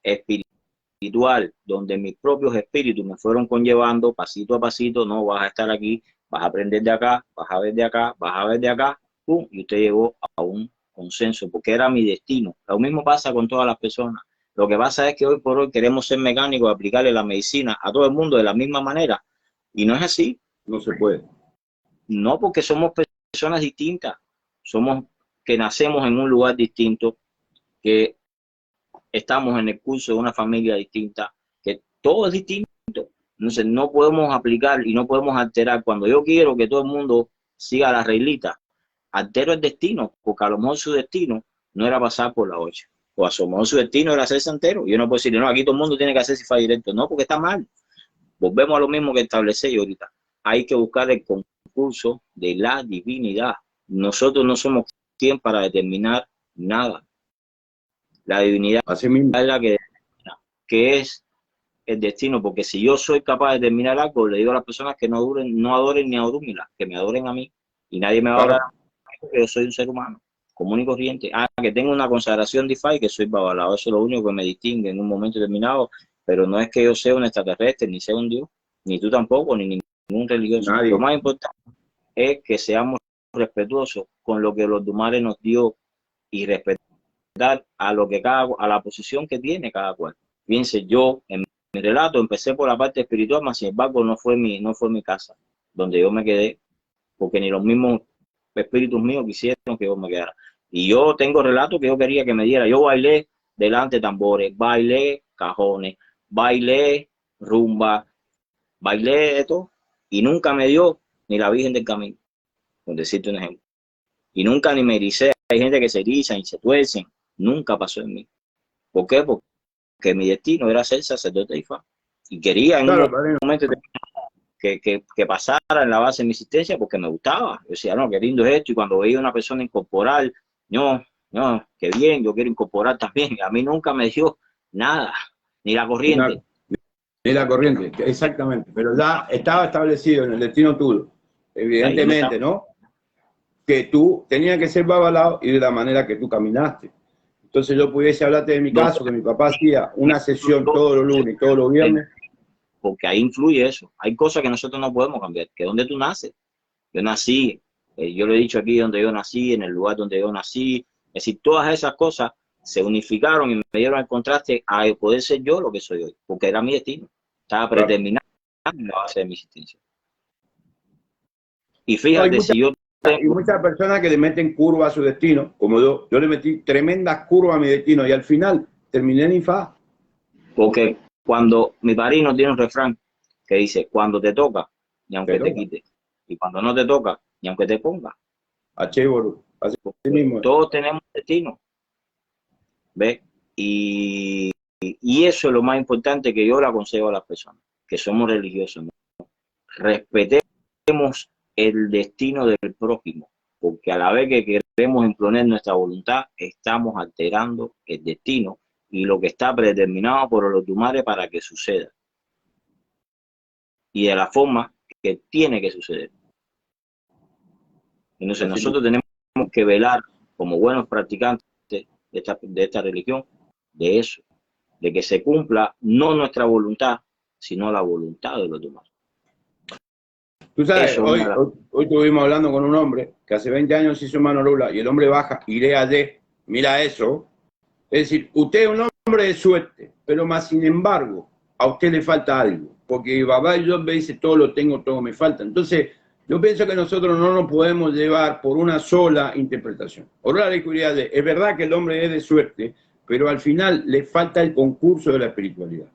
espiritual, donde mis propios espíritus me fueron conllevando pasito a pasito. No, vas a estar aquí, vas a aprender de acá, vas a ver de acá, vas a ver de acá, ¡pum! Y usted llegó a un consenso, porque era mi destino. Lo mismo pasa con todas las personas. Lo que pasa es que hoy por hoy queremos ser mecánicos, aplicarle la medicina a todo el mundo de la misma manera, y no es así. No se puede. No, porque somos personas distintas, somos que nacemos en un lugar distinto, que estamos en el curso de una familia distinta, que todo es distinto. Entonces no podemos aplicar y no podemos alterar. Cuando yo quiero que todo el mundo siga la reglita, altero el destino, porque a lo mejor su destino no era pasar por la 8, o a lo mejor su destino era ser santero. Yo no puedo decirle, no, aquí todo el mundo tiene que hacer CIFA directo. No, porque está mal. Volvemos a lo mismo que establecí ahorita. Hay que buscar el concurso de la divinidad. Nosotros no somos quien para determinar nada. La divinidad Así mismo. es la que determina qué es el destino, porque si yo soy capaz de determinar algo, le digo a las personas que no adoren ni a Orúmila, que me adoren a mí, y nadie me va a adorar a mí porque yo soy un ser humano común y corriente. Que tengo una consagración de Ifá y que soy babalao. Eso es lo único que me distingue en un momento determinado, pero no es que yo sea un extraterrestre, ni sea un dios, ni tú tampoco, ni ningún religioso. Nadie. Lo más importante es que seamos respetuosos con lo que los Dumares nos dio y respetar a lo que a la posición que tiene cada cual. Fíjense, yo en mi relato empecé por la parte espiritual, mas sin embargo no fue mi casa donde yo me quedé, porque ni los mismos espíritus míos quisieron que yo me quedara. Y yo tengo relatos que yo quería que me diera. Yo bailé delante de tambores, bailé cajones, bailé rumba, bailé de todo, y nunca me dio ni la Virgen del Camino, por decirte un ejemplo. Y nunca ni me ericé. Hay gente que se erizan y se tuercen. Nunca pasó en mí. ¿Por qué? Porque mi destino era ser sacerdote de Ifá. Y quería en Claro, un padrino. momento que pasara en la base de mi existencia porque me gustaba. Yo decía, no, qué lindo es esto. Y cuando veía una persona incorporar, no, qué bien, yo quiero incorporar también. A mí nunca me dio nada, ni la corriente. Ni la corriente, exactamente. Pero ya estaba establecido en el destino tuyo, evidentemente, ¿no? Que tú tenías que ser babalao y de la manera que tú caminaste. Entonces yo pudiese hablarte de mi caso, que mi papá hacía una sesión todos los lunes y todos los viernes. Porque ahí influye eso. Hay cosas que nosotros no podemos cambiar, que donde tú naces. Yo nací, yo lo he dicho aquí, donde yo nací, en el lugar donde yo nací. Es decir, todas esas cosas se unificaron y me dieron el contraste a poder ser yo lo que soy hoy, porque era mi destino, estaba predeterminado en la base de mi existencia. Y fíjate, si yo y muchas personas que le meten curva a su destino, como yo le metí tremendas curvas a mi destino y al final terminé en IFA. Porque cuando mi padrino tiene un refrán que dice, cuando te toca, ni aunque te quite, y cuando no te toca, ni aunque te ponga. Así mismo. Todos tenemos destino. ¿Ves? Y eso es lo más importante que yo le aconsejo a las personas, que somos religiosos, ¿no? Respetemos el destino del prójimo, porque a la vez que queremos imponer nuestra voluntad, estamos alterando el destino y lo que está predeterminado por los Olodumare para que suceda. Y de la forma que tiene que suceder. Entonces nosotros tenemos que velar como buenos practicantes de esta religión, de eso, de que se cumpla no nuestra voluntad, sino la voluntad de los demás. Tú sabes, hoy estuvimos hablando con un hombre que hace 20 años hizo mano lula y el hombre baja, iré allí, mira eso. Es decir, usted es un hombre de suerte, pero más sin embargo, a usted le falta algo, porque Babá y yo me dice, todo lo tengo, todo me falta. Entonces, yo pienso que nosotros no nos podemos llevar por una sola interpretación. Ahora es verdad que el hombre es de suerte, pero al final le falta el concurso de la espiritualidad.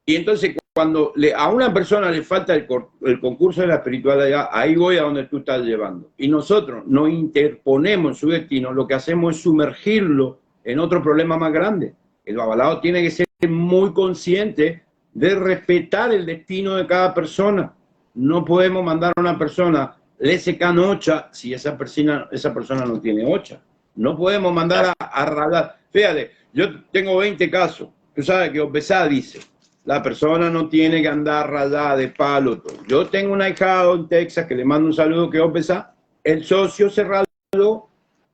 Y entonces, cuando a una persona le falta el concurso de la espiritualidad, ahí voy a donde tú estás llevando. Y nosotros nos interponemos en su destino, lo que hacemos es sumergirlo en otro problema más grande. El babalao tiene que ser muy consciente de respetar el destino de cada persona. No podemos mandar a una persona, le secan ocha, si esa persona no tiene ocha. No podemos mandar a ralar. Fíjate, yo tengo 20 casos. Tú sabes que Obesá dice, la persona no tiene que andar rayada de palo. Yo tengo un ahijado en Texas que le mando un saludo que Obesá, el socio se raló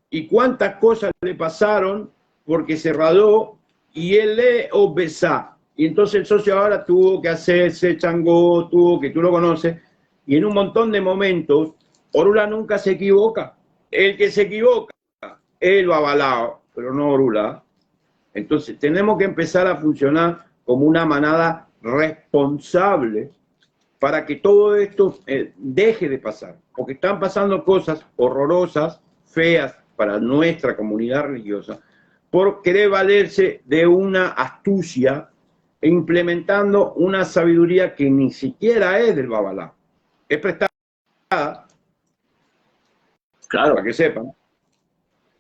y cuántas cosas le pasaron porque se raló y él le Obesá. Y entonces el socio ahora tuvo que hacerse changó, tú lo conoces, y en un montón de momentos, Orula nunca se equivoca. El que se equivoca, él lo ha avalado, pero no Orula. Entonces tenemos que empezar a funcionar como una manada responsable para que todo esto deje de pasar. Porque están pasando cosas horrorosas, feas para nuestra comunidad religiosa, por querer valerse de una astucia e implementando una sabiduría que ni siquiera es del Babalá. Es prestada, claro, para que sepan.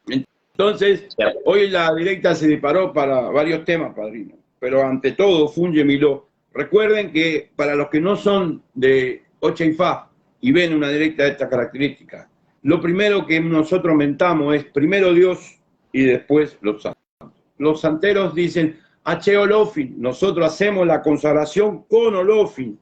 Entonces, hoy la directa se disparó para varios temas, padrino. Pero ante todo, Funge Miló. Recuerden que para los que no son de Ocha y Fa y ven una directa de estas características, lo primero que nosotros mentamos es primero Dios y después los santos. Los santeros dicen, H. Olofin, nosotros hacemos la consagración con Olofin.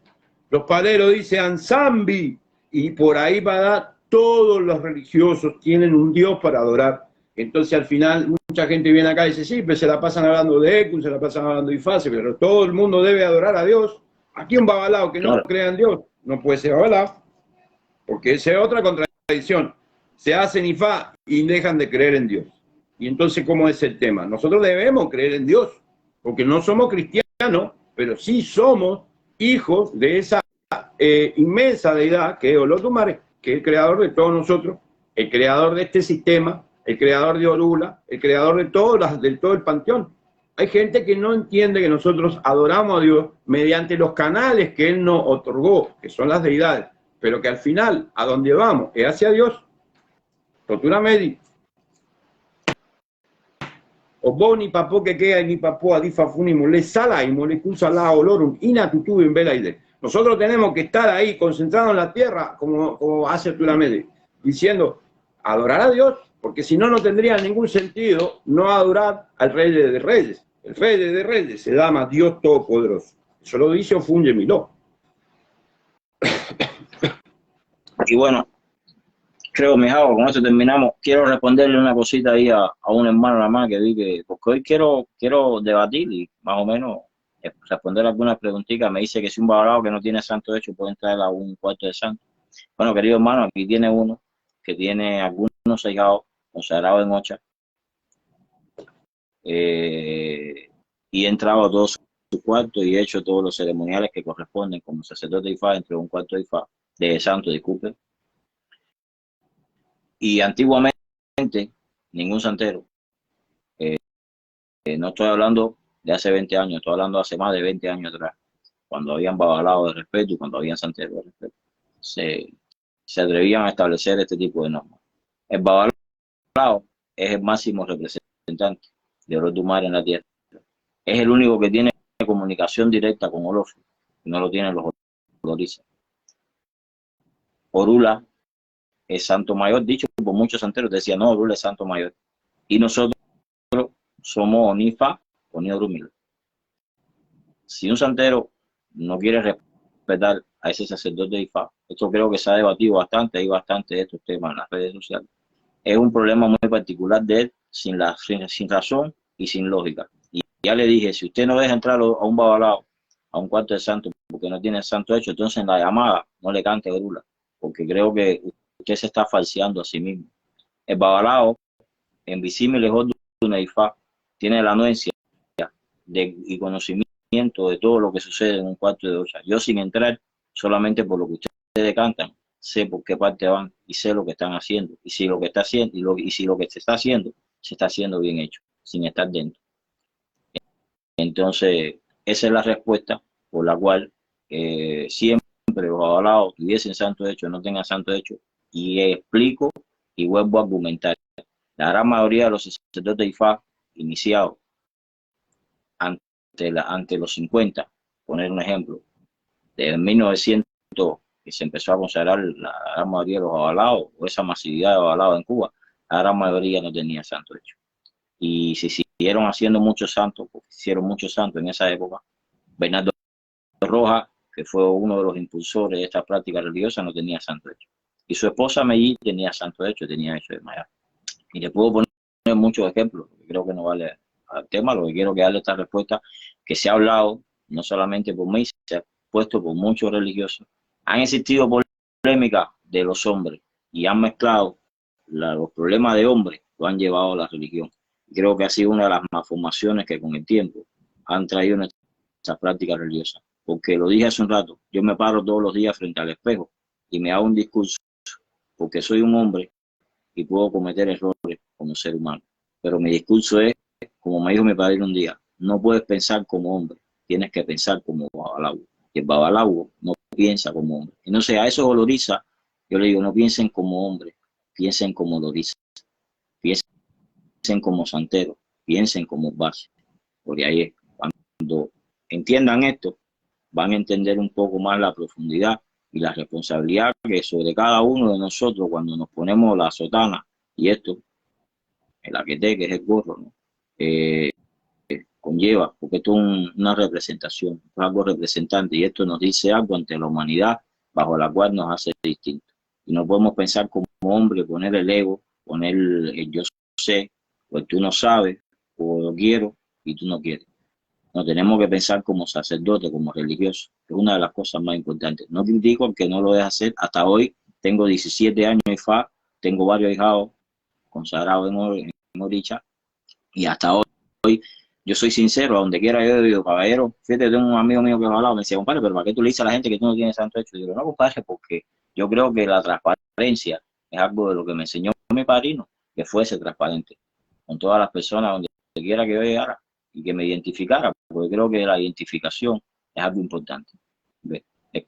Los paleros dicen Ansambi, y por ahí va a dar, todos los religiosos tienen un Dios para adorar. Entonces al final mucha gente viene acá y dice, sí, pero se la pasan hablando de Ekun, se la pasan hablando de Ifase, pero todo el mundo debe adorar a Dios. Aquí un babalao que no crea en Dios, no puede ser babalao, porque esa es otra contradicción. Se hacen Ifá y dejan de creer en Dios. Y entonces, ¿cómo es el tema? Nosotros debemos creer en Dios, porque no somos cristianos, pero sí somos hijos de esa inmensa deidad que es Olodumare, que es el creador de todos nosotros, el creador de este sistema, el creador de Orula, el creador de todo el panteón. Hay gente que no entiende que nosotros adoramos a Dios mediante los canales que Él nos otorgó, que son las deidades, pero que al final, a donde vamos, es hacia Dios. Tortura Medi. O boni papo que queda ni papo adifa funimo le sala y molecusa la olorum inatutu en velaide. Nosotros tenemos que estar ahí concentrados en la tierra, como hace Tortura Medi, diciendo adorar a Dios, porque si no, no tendría ningún sentido no adorar al Rey de Reyes. El Rey de Reyes se llama Dios Todopoderoso. Eso lo dice Ofunge Miló. Y bueno, creo, mijao, con esto terminamos. Quiero responderle una cosita ahí a un hermano nada más que vi que, porque hoy quiero debatir y más o menos responder algunas preguntitas. Me dice que si un babalao que no tiene santo hecho puede entrar a un cuarto de santo. Bueno, querido hermano, aquí tiene uno que tiene algunos sellados consagrados en Ocha. y he entrado a todo su cuarto y he hecho todos los ceremoniales que corresponden como sacerdote de Ifá, entre un cuarto de Ifá, de santo, disculpe. Y antiguamente, ningún santero, no estoy hablando de hace 20 años, estoy hablando de hace más de 20 años atrás, cuando habían babalaos de respeto y cuando habían santeros de respeto, se atrevían a establecer este tipo de normas. El babalao es el máximo representante de Olotumare en la tierra. Es el único que tiene comunicación directa con Olofi, y no lo tienen los Olorisa. Orula es santo mayor, dicho por muchos santeros, decían, no, Orula es santo mayor. Y nosotros somos Onifa, Oni Orumila. Si un santero no quiere respetar a ese sacerdote de Ifá, esto creo que se ha debatido bastante, hay bastante de estos temas en las redes sociales, es un problema muy particular de él, sin razón y sin lógica. Y ya le dije, si usted no deja entrar a un babalao, a un cuarto de santo, porque no tiene el santo hecho, entonces en la llamada no le cante Orula, porque creo que usted se está falseando a sí mismo. El babalao, en visible lejos de una Ifá, tiene la anuencia y conocimiento de todo lo que sucede en un cuarto de ocha. Yo sin entrar, solamente por lo que ustedes cantan, sé por qué parte van y sé lo que están haciendo. Y si lo que está haciendo, y si lo que se está haciendo bien hecho, sin estar dentro. Entonces, esa es la respuesta por la cual siempre los avalados tuviesen santo hecho, no tengan santo hecho, y explico y vuelvo a argumentar. La gran mayoría de los sacerdotes de Ifá iniciados ante los 50, poner un ejemplo, de 1900 que se empezó a consagrar la gran mayoría de los avalados, o esa masividad de avalados en Cuba, la gran mayoría no tenía santo hecho. Y se siguieron haciendo muchos santos, porque hicieron muchos santos en esa época. Bernardo Rojas, que fue uno de los impulsores de esta práctica religiosa, no tenía santo hecho. Y su esposa Mellí tenía santo hecho, tenía hecho de Maya. Y le puedo poner muchos ejemplos, porque creo que no vale al tema. Lo que quiero que darle esta respuesta, que se ha hablado, no solamente por mí, se ha puesto por muchos religiosos. Han existido polémicas de los hombres y han mezclado los problemas de hombres, lo han llevado a la religión. Creo que ha sido una de las malformaciones que con el tiempo han traído nuestras prácticas religiosas. Porque lo dije hace un rato, yo me paro todos los días frente al espejo y me hago un discurso, porque soy un hombre y puedo cometer errores como ser humano. Pero mi discurso es, como me dijo mi padre un día, no puedes pensar como hombre, tienes que pensar como babalao. Y el babalao no piensa como hombre. Entonces a esos Olorisa, yo le digo, no piensen como hombre, piensen como Olorisa, piensen como santero, piensen como base. Porque ahí es, cuando entiendan esto, van a entender un poco más la profundidad y la responsabilidad que sobre cada uno de nosotros cuando nos ponemos la sotana y esto, el aquete, que es el gorro, ¿no? Conlleva, porque esto es una representación, es algo representante y esto nos dice algo ante la humanidad bajo la cual nos hace distintos. Y no podemos pensar como hombre, poner el ego, poner el yo sé, o el tú no sabes, o yo quiero y tú no quieres. No, tenemos que pensar como sacerdote, como religioso, que es una de las cosas más importantes. No critico al que no lo deja hacer. Hasta hoy tengo 17 años de Ifá, tengo varios hijados consagrados en Oricha, y hasta hoy yo soy sincero, a donde quiera yo digo, caballero, fíjate, tengo un amigo mío que me ha hablado, me decía, compadre, pero ¿para qué tú le dices a la gente que tú no tienes santo hecho? Y digo, no, compadre, porque yo creo que la transparencia es algo de lo que me enseñó mi padrino, que fuese transparente con todas las personas donde quiera que yo llegara y que me identificara, porque creo que la identificación es algo importante. ¿Ves? Es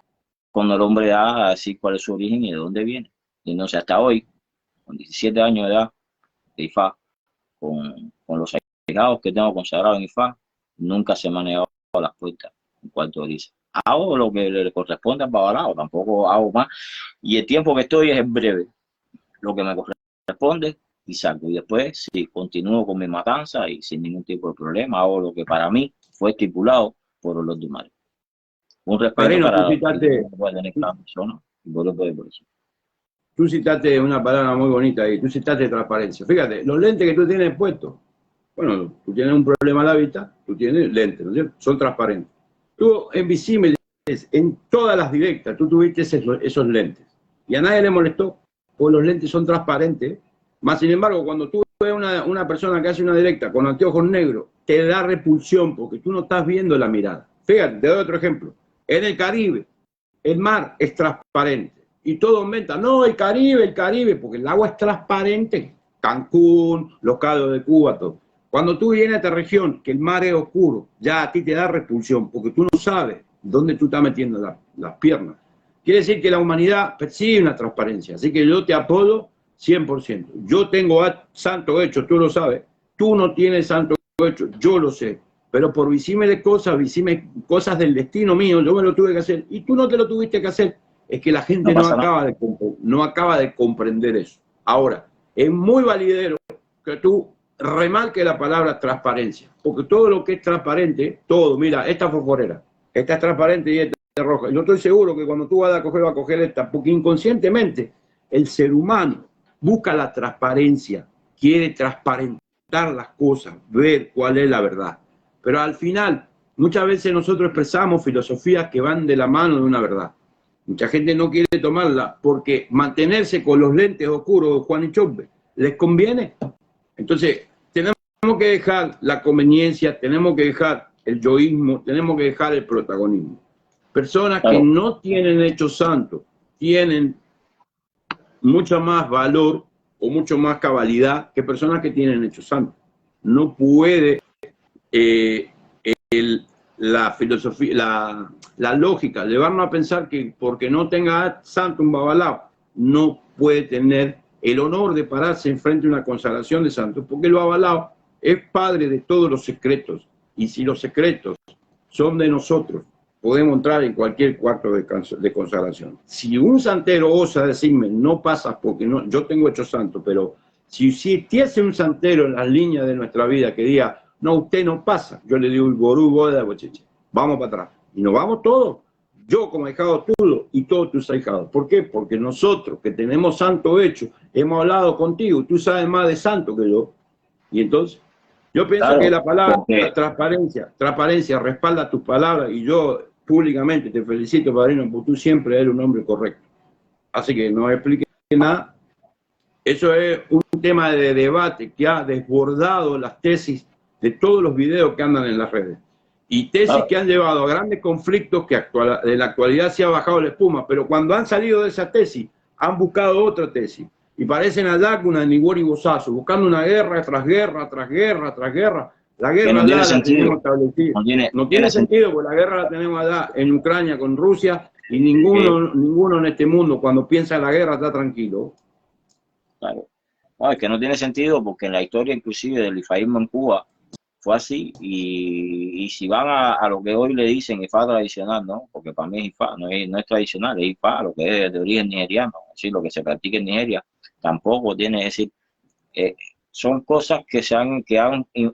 cuando el hombre da a decir cuál es su origen y de dónde viene. Y entonces hasta hoy, con 17 años de edad, de Ifá, con los allegados que tengo consagrados en Ifá, nunca se me han negado las puertas en cuanto dice. Hago lo que le corresponde al babalao, tampoco hago más. Y el tiempo que estoy es breve. Lo que me corresponde y salgo. Y después, sí, continúo con mi matanza y sin ningún tipo de problema, hago lo que para mí fue estipulado por Olotumare. Un respeto Padrino, para la persona y por eso. Tú citaste una palabra muy bonita ahí, tú citaste transparencia. Fíjate, los lentes que tú tienes puestos, bueno, tú tienes un problema a la vista, tú tienes lentes, ¿no es cierto? Son transparentes. Tú en visibles, en todas las directas, tú tuviste esos lentes. Y a nadie le molestó, porque los lentes son transparentes. Más sin embargo, cuando tú ves una persona que hace una directa con anteojos negros, te da repulsión porque tú no estás viendo la mirada. Fíjate, te doy otro ejemplo. En el Caribe, el mar es transparente y todo aumenta. No, el Caribe, porque el agua es transparente. Cancún, los Cayos de Cuba, todo. Cuando tú vienes a esta región, que el mar es oscuro, ya a ti te da repulsión porque tú no sabes dónde tú estás metiendo las piernas. Quiere decir que la humanidad persigue una transparencia. Así que yo te apoyo 100%. Yo tengo santo hecho, tú lo sabes. Tú no tienes santo hecho, yo lo sé. Pero por visibles cosas del destino mío, yo me lo tuve que hacer. Y tú no te lo tuviste que hacer. Es que la gente no acaba de comprender eso. Ahora, es muy validero que tú remarques la palabra transparencia. Porque todo lo que es transparente, todo, mira, esta fosforera, esta es transparente y esta es roja. Yo estoy seguro que cuando tú vas a coger esta, porque inconscientemente el ser humano busca la transparencia, quiere transparentar las cosas, ver cuál es la verdad. Pero al final, muchas veces nosotros expresamos filosofías que van de la mano de una verdad. Mucha gente no quiere tomarla porque mantenerse con los lentes oscuros de Juan y Chope les conviene. Entonces, tenemos que dejar la conveniencia, tenemos que dejar el yoísmo, tenemos que dejar el protagonismo. Personas que no tienen hechos santos tienen mucho más valor o mucho más cabalidad que personas que tienen hechos santos. No puede la filosofía, la lógica, llevarnos a pensar que porque no tenga santo un babalao, no puede tener el honor de pararse enfrente de una consagración de santos, porque el babalao es padre de todos los secretos, y si los secretos son de nosotros, podemos entrar en cualquier cuarto de consagración. Si un santero osa decirme, no pasas porque no, yo tengo hecho santo, pero si existiese un santero en las líneas de nuestra vida que diga, no, usted no pasa, yo le digo, vamos para atrás. Y nos vamos todos, yo como ahijado tuyo y todos tus ahijados. ¿Por qué? Porque nosotros que tenemos santo hecho, hemos hablado contigo, tú sabes más de santo que yo. Y entonces, yo pienso que la palabra transparencia respalda tus palabras y yo públicamente te felicito, padrino, porque tú siempre eres un hombre correcto. Así que no expliques nada. Eso es un tema de debate que ha desbordado las tesis de todos los videos que andan en las redes. Y tesis que han llevado a grandes conflictos que en la actualidad se ha bajado la espuma, pero cuando han salido de esa tesis, han buscado otra tesis. Y parecen allá con una Nigori Bosazo, buscando una guerra tras guerra, tras guerra, tras guerra. La guerra allá la tenemos establecida. No tiene sentido, porque la guerra la tenemos allá en Ucrania con Rusia, y ninguno en este mundo, cuando piensa en la guerra, está tranquilo. Claro. No, es que no tiene sentido porque en la historia inclusive del ifaísmo en Cuba fue así y si van a lo que hoy le dicen IFA tradicional, ¿no? Porque para mí es IFA, no es tradicional, es IFA, lo que es de origen nigeriano, es decir, lo que se practica en Nigeria, tampoco tiene, es decir, son cosas que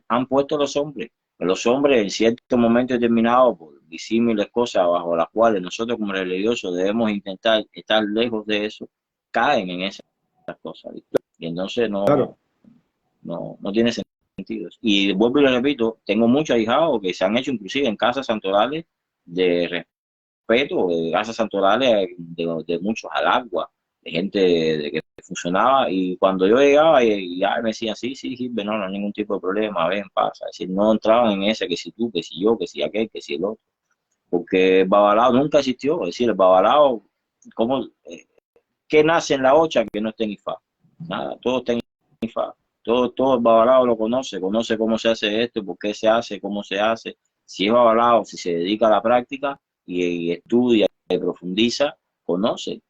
han puesto los hombres en cierto momento determinado por disímiles cosas bajo las cuales nosotros como religiosos debemos intentar estar lejos de eso, caen en esas cosas, ¿viste? Y entonces no tiene sentido. Y vuelvo y lo repito, tengo muchos ahijados que se han hecho inclusive en casas santorales de respeto, de casas santorales de muchos al agua, de gente que funcionaba, y cuando yo llegaba ya me decían, sí, Gilbert, no hay ningún tipo de problema, ven, pasa. Es decir, no entraban en ese que si tú, que si yo, que si aquel, que si el otro. Porque el babalao nunca existió, es decir, el babalao, ¿cómo, qué nace en la ocha que no esté en IFA? Nada, todo está en IFA. Todo el babalao lo conoce cómo se hace esto, por qué se hace, cómo se hace. Si es babalao, si se dedica a la práctica y estudia y profundiza, conoce.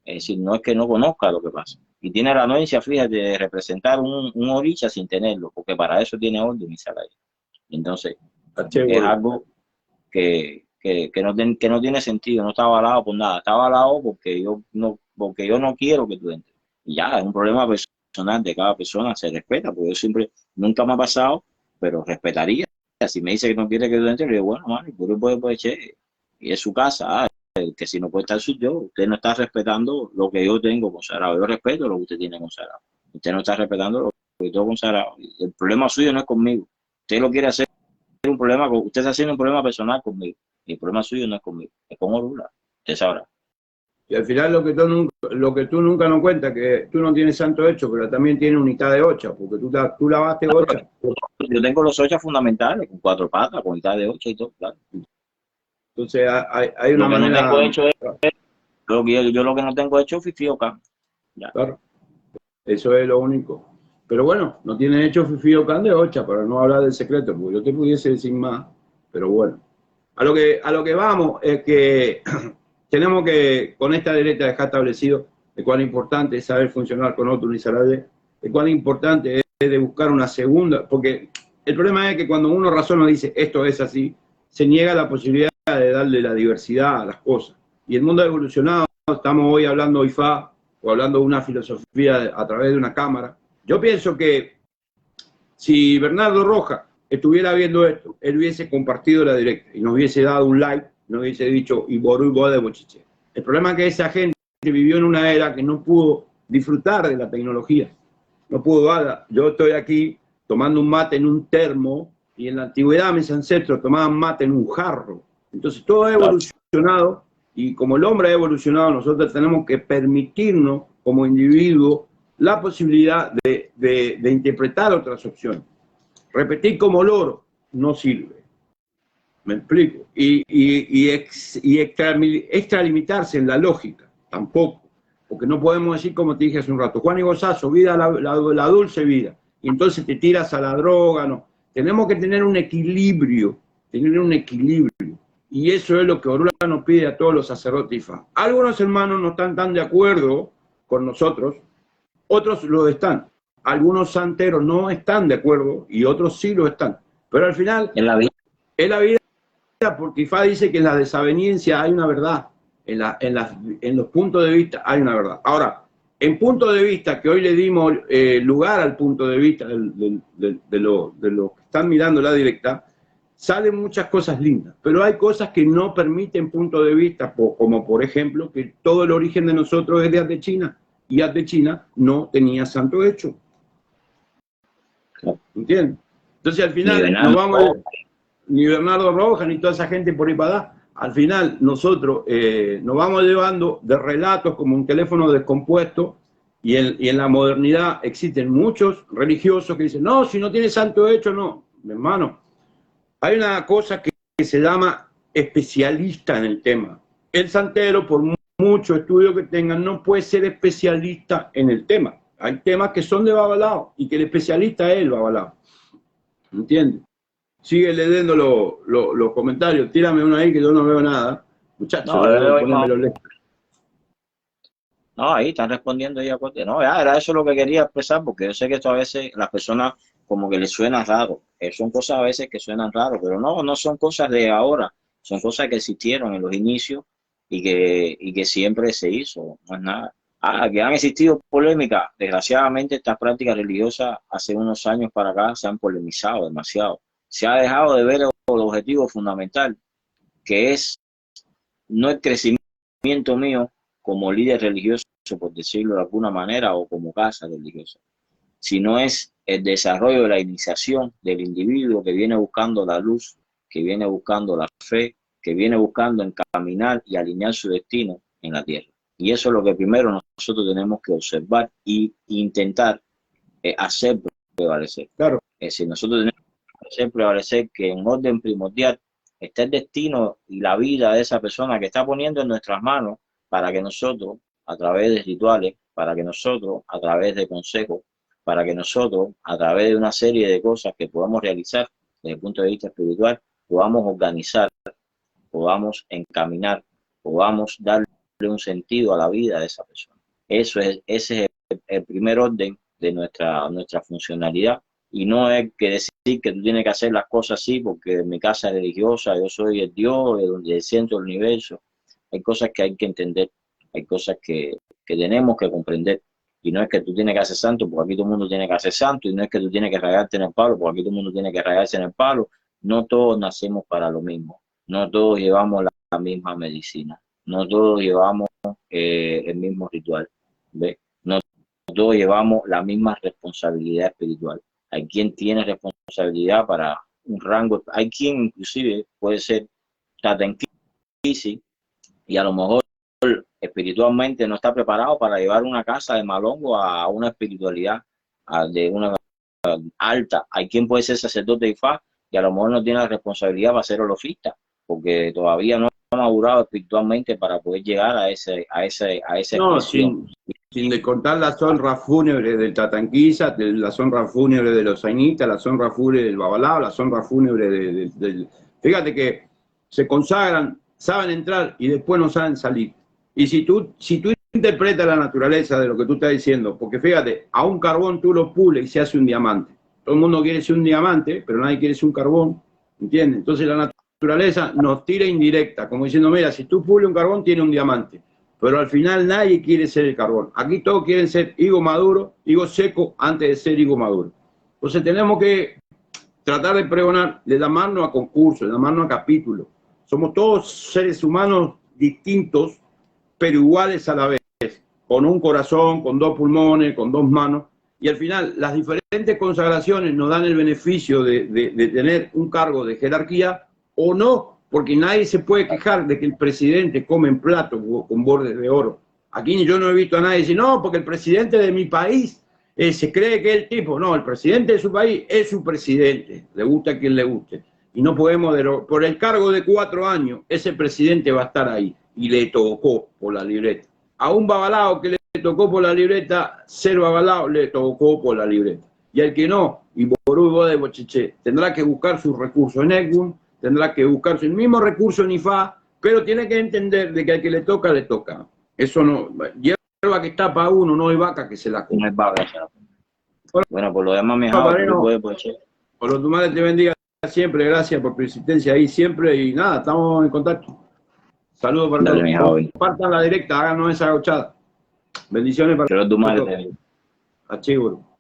Es decir, no es que no conozca lo que pasa. Y tiene la anuencia, fíjate, de representar un oricha sin tenerlo, porque para eso tiene orden y salario. Entonces, es algo que no tiene sentido, no está avalado por nada, está avalado porque yo no quiero que tú entres. Y ya, es un problema personal de cada persona, se respeta, porque yo siempre, nunca me ha pasado, pero respetaría. Si me dice que no quiere que tú entres, le digo, bueno, man, puede che, y es su casa, que si no puede estar soy yo, usted no está respetando lo que yo tengo consagrado, yo respeto lo que usted tiene consagrado, usted no está respetando lo que yo tengo consagrado, el problema suyo no es conmigo, usted lo quiere hacer un problema, usted está haciendo un problema personal conmigo, y el problema suyo no es conmigo, es con Orula, usted sabrá. Y al final lo que tú nunca nos cuentas, que tú no tienes santo hecho, pero también tienes unidad de ocha, porque tú lavaste ocha. Yo tengo los ochas fundamentales, con 4 patas, con unidad de ocha y todo, claro. Entonces hay una Lo que manera... no tengo hecho es, yo lo que no tengo hecho es Fifioca. Claro, eso es lo único. Pero bueno, no tienes hecho Fifioca de ocha, para no hablar del secreto, porque yo te pudiese decir más, pero bueno. A lo que vamos es que tenemos que, con esta derecha, dejar establecido de cuán importante es saber funcionar con otro Unizarade, de cuán importante es de buscar una segunda, porque el problema es que cuando uno razona y dice esto es así, se niega la posibilidad de darle la diversidad a las cosas. Y el mundo ha evolucionado, estamos hoy hablando IFA o hablando de una filosofía a través de una cámara. Yo pienso que si Bernardo Rojas estuviera viendo esto, él hubiese compartido la directa y nos hubiese dado un like, nos hubiese dicho y ború de bochiche. El problema es que esa gente vivió en una era que no pudo disfrutar de la tecnología. No pudo nada. Yo estoy aquí tomando un mate en un termo y en la antigüedad mis ancestros tomaban mate en un jarro. Entonces todo ha evolucionado y como el hombre ha evolucionado, nosotros tenemos que permitirnos como individuos la posibilidad de interpretar otras opciones. Repetir como loro no sirve. ¿Me explico? Y extralimitarse en la lógica, tampoco. Porque no podemos decir, como te dije hace un rato, Juan y Gozazo, vida la dulce vida. Y entonces te tiras a la droga, no. Tenemos que tener un equilibrio, Y eso es lo que Orula nos pide a todos los sacerdotes IFA. Algunos hermanos no están tan de acuerdo con nosotros, otros lo están. Algunos santeros no están de acuerdo y otros sí lo están. Pero al final, en la vida, porque IFA dice que en la desaveniencia hay una verdad. En los puntos de vista hay una verdad. Ahora, en punto de vista, que hoy le dimos lugar al punto de vista de los que están mirando la directa, salen muchas cosas lindas, pero hay cosas que no permiten punto de vista, como por ejemplo que todo el origen de nosotros es de Haz de China, y Haz de China no tenía santo hecho. ¿Entiendes? Entonces al final nos vamos, ni Bernardo Rojas, ni toda esa gente por ahí para dar. Al final nosotros nos vamos llevando de relatos como un teléfono descompuesto, y en la modernidad existen muchos religiosos que dicen, no, si no tiene santo hecho, no. Hermano, hay una cosa que se llama especialista en el tema. El santero, por mucho estudio que tengan, no puede ser especialista en el tema. Hay temas que son de babalao y que el especialista es el babalao. ¿Entiendes? Sigue leyendo los comentarios. Tírame uno ahí que yo no veo nada. Muchachos, no, ahí están respondiendo ya. No, ya, era eso lo que quería expresar, porque yo sé que esto a veces las personas como que les suena raro. Son cosas a veces que suenan raro, pero no son cosas de ahora. Son cosas que existieron en los inicios y que siempre se hizo. No es nada. Que han existido polémicas. Desgraciadamente estas prácticas religiosas hace unos años para acá se han polemizado demasiado. Se ha dejado de ver el objetivo fundamental, que es no el crecimiento mío como líder religioso, por decirlo de alguna manera, o como casa religiosa, sino es el desarrollo de la iniciación del individuo que viene buscando la luz, que viene buscando la fe, que viene buscando encaminar y alinear su destino en la tierra. Y eso es lo que primero nosotros tenemos que observar e intentar hacer prevalecer. Claro. Es decir, nosotros tenemos que hacer prevalecer que en orden primordial está el destino y la vida de esa persona que está poniendo en nuestras manos para que nosotros, a través de rituales, para que nosotros, a través de consejos, para que nosotros, a través de una serie de cosas que podamos realizar desde el punto de vista espiritual, podamos organizar, podamos encaminar, podamos darle un sentido a la vida de esa persona. Ese es el primer orden de nuestra funcionalidad, y no es que decir que tú tienes que hacer las cosas así porque en mi casa es religiosa, yo soy el Dios, el centro del universo. Hay cosas que hay que entender, hay cosas que tenemos que comprender, y no es que tú tienes que hacer santo porque aquí todo el mundo tiene que hacer santo, y no es que tú tienes que rayarte en el palo porque aquí todo el mundo tiene que rayarse en el palo. No todos nacemos para lo mismo, no todos llevamos la misma medicina, no todos llevamos el mismo ritual, ¿ves? No todos llevamos la misma responsabilidad espiritual. Hay quien tiene responsabilidad para un rango, hay quien inclusive puede ser tata en crisis y a lo mejor espiritualmente no está preparado para llevar una casa de malongo a una espiritualidad de una alta. Hay quien puede ser sacerdote de Ifá y a lo mejor no tiene la responsabilidad para ser holofista, porque todavía no ha madurado espiritualmente para poder llegar a esa No, expresión. sin descontar las honras fúnebres del Tatanquisa, las honras fúnebres de los Zainitas, las honras fúnebres del Babalao, las honras fúnebres del... Fíjate que se consagran, saben entrar y después no saben salir. Y si tú interpretas la naturaleza de lo que tú estás diciendo, porque fíjate, a un carbón tú lo pules y se hace un diamante. Todo el mundo quiere ser un diamante, pero nadie quiere ser un carbón, ¿entiendes? Entonces la naturaleza nos tira indirecta, como diciendo, mira, si tú pules un carbón, tiene un diamante. Pero al final nadie quiere ser el carbón. Aquí todos quieren ser higo maduro, higo seco, antes de ser higo maduro. Entonces tenemos que tratar de pregonar, de llamarnos a concursos, de llamarnos a capítulos. Somos todos seres humanos distintos, pero iguales a la vez, con un corazón, con dos pulmones, con dos manos, y al final las diferentes consagraciones nos dan el beneficio de tener un cargo de jerarquía o no, porque nadie se puede quejar de que el presidente come en platos con bordes de oro. Aquí yo no he visto a nadie decir, no, porque el presidente de mi país se cree que es el tipo. No, el presidente de su país es su presidente, le gusta a quien le guste. Y no podemos, por el cargo de 4 años, ese presidente va a estar ahí. Y le tocó por la libreta. A un Babalao que le tocó por la libreta, ser Babalao le tocó por la libreta. Y al que no, y Ború de Bocheche, tendrá que buscar sus recursos en Egum, tendrá que buscar el mismo recurso en IFA, pero tiene que entender de que al que le toca, le toca. Eso no, hierba que está para uno, no hay vaca que se la come. No es vaca. Bueno, por lo demás, mi hija, por lo demás te bendiga siempre, gracias por tu existencia ahí siempre y nada, estamos en contacto. Saludos para todos. Compartan la directa, háganos esa gauchada. Bendiciones para todos. Archivo.